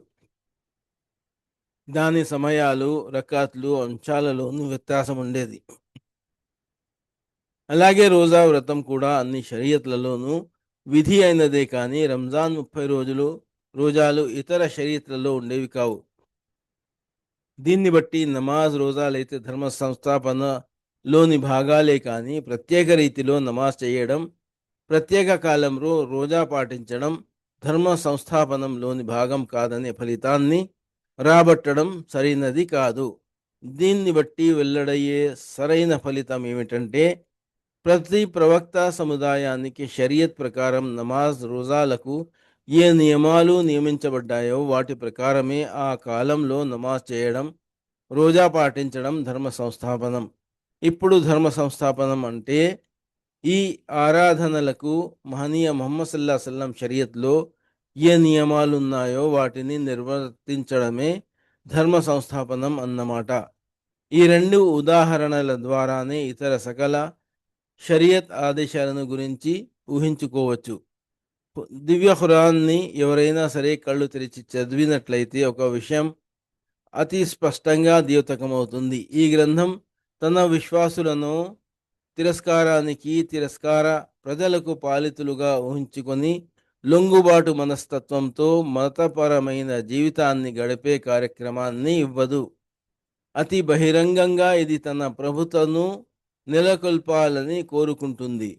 దాని సమయాలు, రకాత్లు, అంశాలలోనూ వ్యత్యాసం ఉండేది. అలాగే రోజా వ్రతం కూడా అన్ని షరియత్లలోనూ విధి అయినదే కానీ రంజాన్ 30 రోజాలు ఇతర షరియత్లలో ఉండేవి కావు. దీన్ని బట్టి నమాజ్, రోజాలైతే ధర్మ సంస్థాపనలోని భాగాలే కానీ ప్రత్యేక రీతిలో నమాజ్ చేయడం, ప్రత్యేక కాలంలో రోజా పాటించడం ధర్మ సంస్థాపనంలోని భాగం కాదనే ఫలితాన్ని రాబట్టడం సరైనది కాదు. దీన్ని బట్టి వెల్లడయ్యే సరైన ఫలితం ఏమిటంటే ప్రతి ప్రవక్త సముదాయానికి షరియత్ ప్రకారం నమాజ్, రోజాలకు ఏ నియమాలు నియమించబడ్డాయో వాటి ప్రకారమే ఆ కాలంలో నమాజ్ చేయడం, రోజా పాటించడం ధర్మ సంస్థాపనం. ఇప్పుడు ధర్మ సంస్థాపనం అంటే ఈ ఆరాధనలకు మహనీయ ముహమ్మద్ సల్లాహు అలైహి వసల్లం షరియత్లో ఏ నియమాలున్నాయో వాటిని నిర్వర్తించడమే ధర్మ సంస్థాపనం అన్నమాట. ఈ రెండు ఉదాహరణల ద్వారానే ఇతర సకల షరియత్ ఆదేశాలను గురించి ఊహించుకోవచ్చు. దివ్య ఖురాన్ని ఎవరైనా సరే కళ్ళు తెరిచి చదివినట్లయితే ఒక విషయం అతి స్పష్టంగా ద్యోతకమవుతుంది. ఈ గ్రంథం తన విశ్వాసులను తిరస్కార ప్రజలకు పాలితులుగా ఊహించుకొని లొంగుబాటు మనస్తత్వంతో మతపరమైన జీవితాన్ని గడిపే కార్యక్రమాన్ని ఇవ్వదు. అతి బహిరంగంగా ఇది తన ప్రభుత్వను నెలకొల్పాలని కోరుకుంటుంది.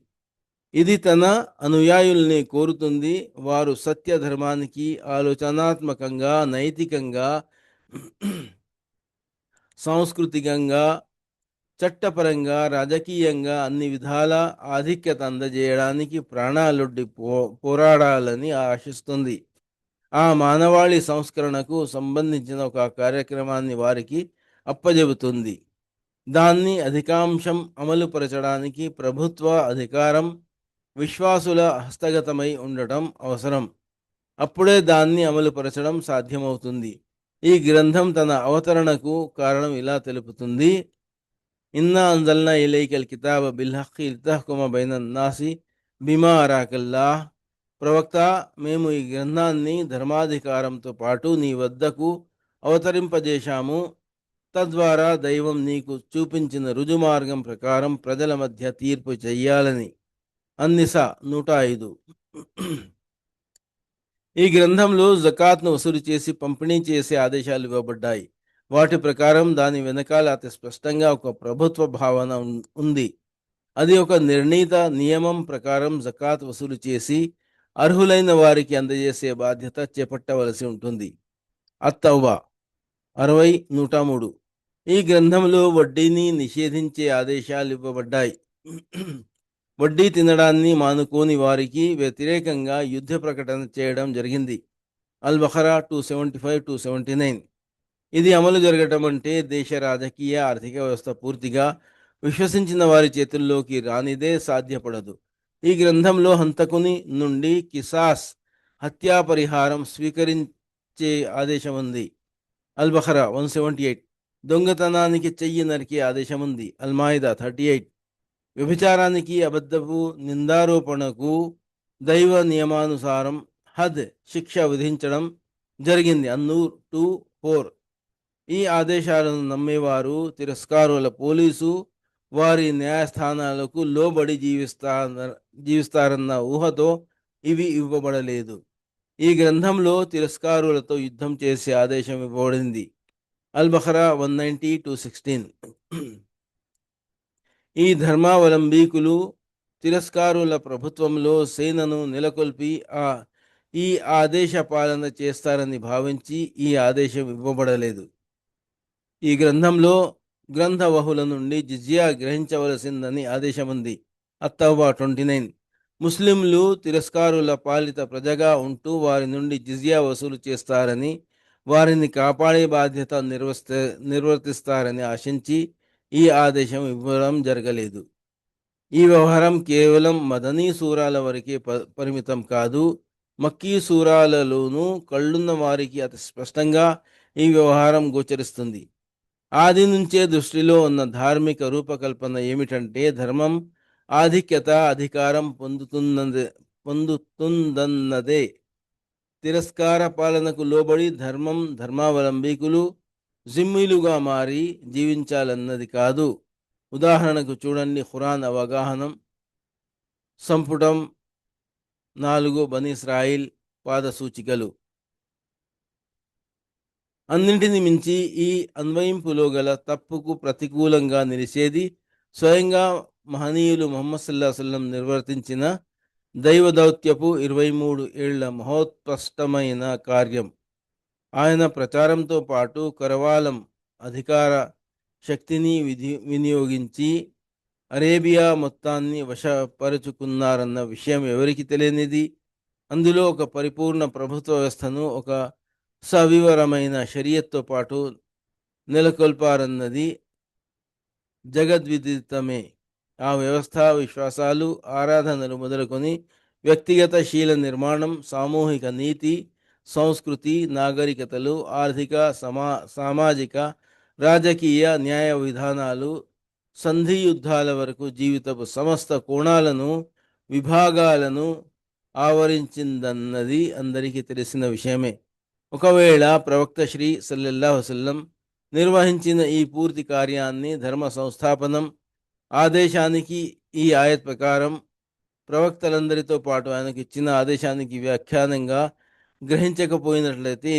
ఇది తన అనుయాయుల్ని కోరుతుంది. వారు సత్య ధర్మానికి ఆలోచనాత్మకంగా, నైతికంగా, సాంస్కృతికంగా, చట్టపరంగా, రాజకీయంగా అన్ని విధాల ఆధిక్యత అందజేయడానికి ప్రాణాలొడ్డి పోరాడాలని ఆశిస్తుంది. ఆ మానవాళి సంస్కరణకు సంబంధించిన ఒక కార్యక్రమాన్ని వారికి అప్పజెబుతుంది. దాన్ని అధికాంశం అమలుపరచడానికి ప్రభుత్వ అధికారం విశ్వాసుల హస్తగతమై ఉండటం అవసరం. అప్పుడే దాన్ని అమలుపరచడం సాధ్యమవుతుంది. ఈ గ్రంథం తన అవతరణకు కారణం ఇలా తెలుపుతుంది: ఇన్నా అంజల్నా ఇలైకల్ కితాబ బిల్ హఖ్కి లితహ్కుమ బైనన్ నాసి బిమా అరాకల్లాహ్. ప్రవక్త, మేము ఈ గ్రంథాన్ని ధర్మాధికారంతో పాటు నీ వద్దకు అవతరింపజేశాము, తద్వారా దైవం నీకు చూపించిన రుజుమార్గం ప్రకారం ప్రజల మధ్య తీర్పు చెయ్యాలని. అన్నిసా 105. ఈ గ్రంథంలో జకాత్ను వసూలు చేసి పంపిణీ చేసే ఆదేశాలు ఇవ్వబడ్డాయి. వాటి ప్రకారం దాని వెనకాల అతి స్పష్టంగా ఒక ప్రభుత్వ భావన ఉంది. అది ఒక నిర్ణీత నియమం ప్రకారం జకాత్ వసూలు చేసి అర్హులైన వారికి అందజేసే బాధ్యత చేపట్టవలసి ఉంటుంది. అత్తౌబా 60:103. ఈ గ్రంథంలో వడ్డీని నిషేధించే ఆదేశాలు ఇవ్వబడ్డాయి. వడ్డీ తినడాన్ని మానుకోని వారికి వ్యతిరేకంగా యుద్ధ ప్రకటన చేయడం జరిగింది. అల్ బఖరా 275-279. ఇది అమలు జరగటం అంటే దేశ రాజకీయ, ఆర్థిక వ్యవస్థ పూర్తిగా విశ్వసించిన వారి చేతుల్లోకి రానిదే సాధ్యపడదు. ఈ గ్రంథంలో హంతకుని నుండి కిసాస్, హత్యా పరిహారం స్వీకరించే ఆదేశం ఉంది. అల్ బఖరా 178. దొంగతనానికి చెయ్యి నరికే ఆదేశం ఉంది. అల్ మాయిదా 38. వ్యభిచారానికి, అబద్ధపు నిందారోపణకు దైవ నియమానుసారం హద్ శిక్ష విధించడం జరిగింది. అన్నూర్ 2:4. ఈ ఆదేశాలను నమ్మేవారు తిరస్కారుల పోలీసు వారి న్యాయస్థానాలకు లోబడి జీవిస్తారన్న ఊహతో ఇవి ఇవ్వబడలేదు. ఈ గ్రంథంలో తిరస్కారులతో యుద్ధం చేసే ఆదేశం ఇవ్వబడింది. అల్ బఖరా 190-16. ఈ ధర్మావలంబీకులు తిరస్కారుల ప్రభుత్వంలో సేనను నెలకొల్పి ఈ ఆదేశ పాలన చేస్తారని భావించి ఈ ఆదేశం ఇవ్వబడలేదు. ఈ గ్రంథంలో గ్రంథవహుల నుండి జిజియా గ్రహించవలసిందని ఆదేశం ఉంది. అత్తౌబా 29. ముస్లింలు తిరస్కారుల పాలిత ప్రజగా ఉంటూ వారి నుండి జిజియా వసూలు చేస్తారని, వారిని కాపాడే బాధ్యత నిర్వర్తిస్తారని ఆశించి ఈ ఆదేశం ఇవ్వడం జరగలేదు. ఈ వ్యవహారం కేవలం మదనీ సూరాల వరకే పరిమితం కాదు. మక్కీ సూరాలలోనూ కళ్ళున్న వారికి అతి స్పష్టంగా ఈ వ్యవహారం గోచరిస్తుంది. ఆది నుంచే దృష్టిలో ఉన్న ధార్మిక రూపకల్పన ఏమిటంటే ధర్మం ఆధిక్యత అధికారం పొందుతుందన్నదే. తిరస్కార పాలనకు లోబడి ధర్మావలంబీకులు జిమ్మీలుగా మారి జీవించాలన్నది కాదు. ఉదాహరణకు చూడండి, ఖురాన్ అవగాహనం సంపుటం 4 బనీ ఇస్రాయిల్ పాదసూచికలు. అన్నింటిని మించి ఈ అన్వయింపులో గల తప్పుకు ప్రతికూలంగా నిలిచేది స్వయంగా మహనీయులు ముహమ్మద్ సల్లల్లాహు అలైహి వసల్లం నిర్వర్తించిన దైవదౌత్యపు 23 ఏళ్ల మహోత్కృష్టమైన కార్యం. ఆయన ప్రచారంతో పాటు కరవాలం అధికార శక్తిని వినియోగించి అరేబియా మొత్తాన్ని వశపరుచుకున్నారన్న విషయం ఎవరికి తెలియనిది. అందులో ఒక పరిపూర్ణ ప్రభుత్వ వ్యవస్థను ఒక సవివరమైన షరియత్తో పాటు నెలకొల్పారన్నది జగద్విదితమే. ఆ వ్యవస్థ విశ్వాసాలు, ఆరాధనలు మొదలుకొని వ్యక్తిగత శీల నిర్మాణం, సామూహిక నీతి, సంస్కృతి, నాగరికతలు, ఆర్థిక, సామాజిక, రాజకీయ, న్యాయ విధానాలు, సంధి యుద్ధాల వరకు జీవితపు సమస్త కోణాలను, విభాగాలను ఆవరించిందన్నది అందరికీ తెలిసిన విషయమే. ఒకవేళ ప్రవక్త శ్రీ సల్లల్లాహు అలైహి వసల్లం నిర్వహించిన ఈ పూర్తి కార్యాన్ని ధర్మ సంస్థాపనం ఆదేశానికి, ఈ ఆయత్ ప్రకారం ప్రవక్తలందరితో పాటు ఆయనకు ఇచ్చిన ఆదేశానికి వ్యాఖ్యానంగా గ్రహించకపోయినట్లయితే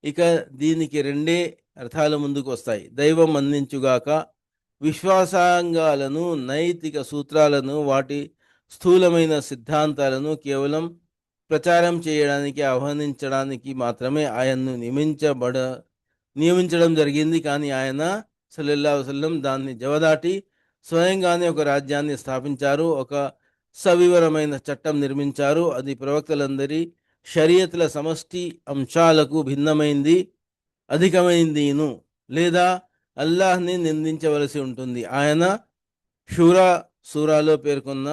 ఇక దీనికి రెండే అర్థాలు ముందుకు వస్తాయి. దైవం అందించుగాక విశ్వాసాంగాలను, నైతిక సూత్రాలను, వాటి స్థూలమైన సిద్ధాంతాలను కేవలం ప్రచారం చేయడానికి, ఆహ్వానించడానికి మాత్రమే ఆయన్ను నియమించడం జరిగింది. కానీ ఆయన సల్లల్లాహు అలైహి వసల్లం దాన్ని జవదాటి స్వయంగానే ఒక రాజ్యాన్ని స్థాపించారు, ఒక సవివరమైన చట్టం నిర్మించారు. అది ప్రవక్తలందరి షరియత్ల సమష్టి అంశాలకు భిన్నమైంది, అధికమైందిను. లేదా అల్లాహ్ని నిందించవలసి ఉంటుంది. ఆయన సూరాలో పేర్కొన్న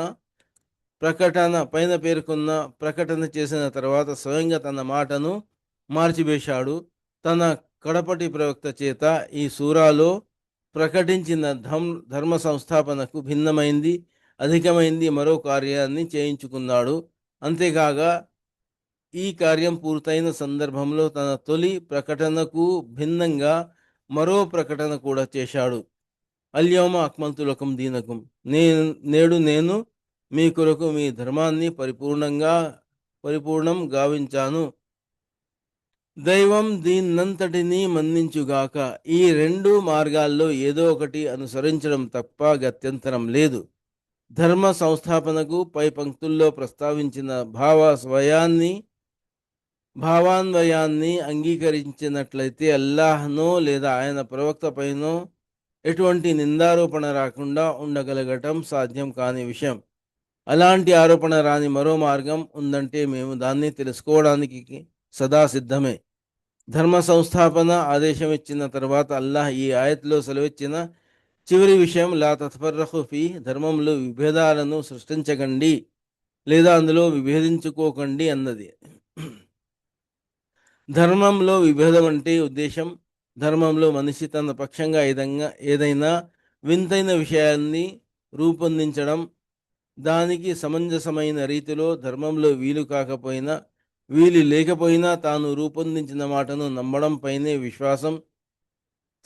ప్రకటన చేసిన తర్వాత స్వయంగా తన మాటను మార్చివేశాడు. తన కడపటి ప్రవక్త చేత ఈ సూరాలో ప్రకటించిన ధర్మ సంస్థాపనకు భిన్నమైంది, అధికమైంది మరో కార్యాన్ని చేయించుకున్నాడు. అంతేకాక ఈ కార్యం పూర్తయిన సందర్భంలో తన తొలి ప్రకటనకు భిన్నంగా మరో ప్రకటన కూడా చేశాడు. అల్యౌమ అక్మల్తు లకుం దీనకుం, నేడు నేను మీ కొరకు మీ ధర్మాన్ని పరిపూర్ణం గావించాను. దైవం దీన్నంతటినీ మన్నించుగాక. ఈ రెండు మార్గాల్లో ఏదో ఒకటి అనుసరించడం తప్ప గత్యంతరం లేదు. ధర్మ సంస్థాపనకు పై పంక్తుల్లో ప్రస్తావించిన భావాన్వయాన్ని అంగీకరించినట్లయితే అల్లాహ్నో లేదా ఆయన ప్రవక్త పైనో ఎటువంటి నిందారోపణ రాకుండా ఉండగలగటం సాధ్యం కాని విషయం. అలాంటి ఆరోపణ రాని మరో మార్గం ఉందంటే మేము దాన్ని తెలుసుకోవడానికి సదా సిద్ధమే. ధర్మ సంస్థాపన ఆదేశం ఇచ్చిన తర్వాత అల్లాహ్ ఈ ఆయత్లో సెలవిచ్చిన చివరి విషయం లా తతఫర్రఖు ఫీ, ధర్మంలో విభేదాలను సృష్టించకండి లేదా అందులో విభేదించుకోకండి అన్నది. ధర్మంలో విభేదం అంటే ఉద్దేశం ధర్మంలో మనిషి తన పక్షంగా ఏదైనా వింతైన విషయాన్ని రూపొందించడం, దానికి సమంజసమైన రీతిలో ధర్మంలో వీలు లేకపోయినా తాను రూపొందించిన మాటను నమ్మడం పైనే విశ్వాసం,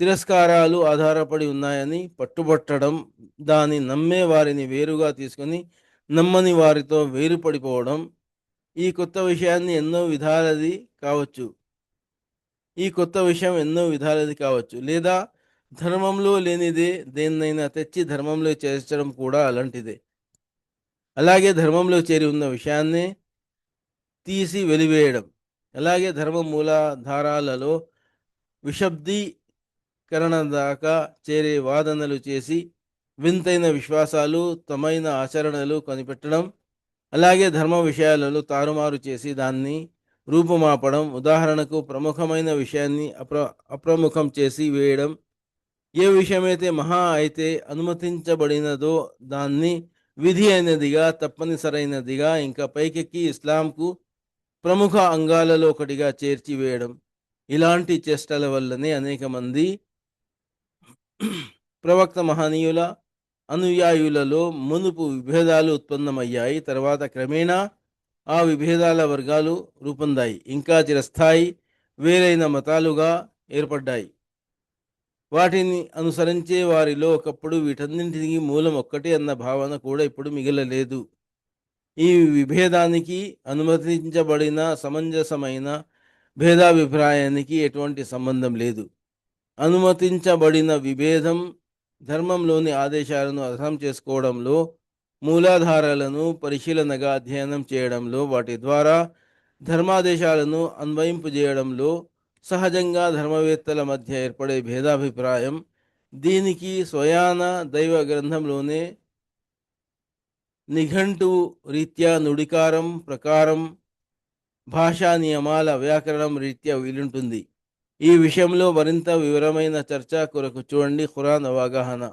తిరస్కారాలు ఆధారపడి ఉన్నాయని పట్టుబట్టడం, దాని నమ్మే వారిని వేరుగా తీసుకొని నమ్మని వారితో వేరుపడిపోవడం, ఈ కొత్త విషయం ఎన్నో విధాలది కావచ్చు, లేదా ధర్మంలో లేనిదే దేన్నైనా తెచ్చి ధర్మంలో చేర్చడం కూడా అలాంటిదే. అలాగే ధర్మంలో చేరి ఉన్న విషయాన్నే తీసి వెలివేయడం. అలాగే ధర్మ మూలాధారాలలో విశబ్దీకరణ దాకా చేరే వాదనలు చేసి వింతైన విశ్వాసాలు, తమైన ఆచరణలు కనిపెట్టడం, అలాగే ధర్మ విషయాలలో తారుమారు చేసి దాన్ని రూపుమాపడం. ఉదాహరణకు ప్రముఖమైన విషయాన్ని అప్రముఖం చేసి వేయడం. ఏ విషయమైతే మహా అయితే అనుమతించబడినదో దాన్ని విధి అయినదిగా, తప్పనిసరైనదిగా, ఇంకా పైకెక్కి ఇస్లాంకు ప్రముఖ అంగాలలో ఒకటిగా చేర్చి వేయడం. ఇలాంటి చేష్టల వల్లనే అనేక మంది ప్రవక్త మహనీయుల అనుయాయులలో మునుపు విభేదాలు ఉత్పన్నమయ్యాయి. తర్వాత క్రమేణా ఆ విభేదాల వర్గాలు రూపొందాయి, ఇంకా చిరస్థాయి వేరైన మతాలుగా ఏర్పడ్డాయి. వాటిని అనుసరించే వారిలో ఒకప్పుడు వీటన్నింటికి మూలం ఒక్కటే అన్న భావన కూడా ఇప్పుడు మిగలలేదు. ఈ విభేదానికి అనుమతించబడిన సమంజసమైన భేదాభిప్రాయానికి ఎటువంటి సంబంధం లేదు. అనుమతించబడిన విభేదం ధర్మంలోని ఆదేశాలను అర్థం చేసుకోవడంలో, మూలాధారాలను పరిశీలనగా అధ్యయనం చేయడంలో, వాటి ద్వారా ధర్మాదేశాలను అన్వయింపజేయడంలో సహజంగా ధర్మవేత్తల మధ్య ఏర్పడే భేదాభిప్రాయం. దీనికి స్వయాన దైవ గ్రంథంలోనే నిఘంటువు రీత్యా, నుడికారం ప్రకారం, భాషా నియమాల వ్యాకరణం రీత్యా వీలుంటుంది. ఈ విషయంలో మరింత వివరమైన చర్చ కొరకు చూడండి ఖురాన్ అవగాహన.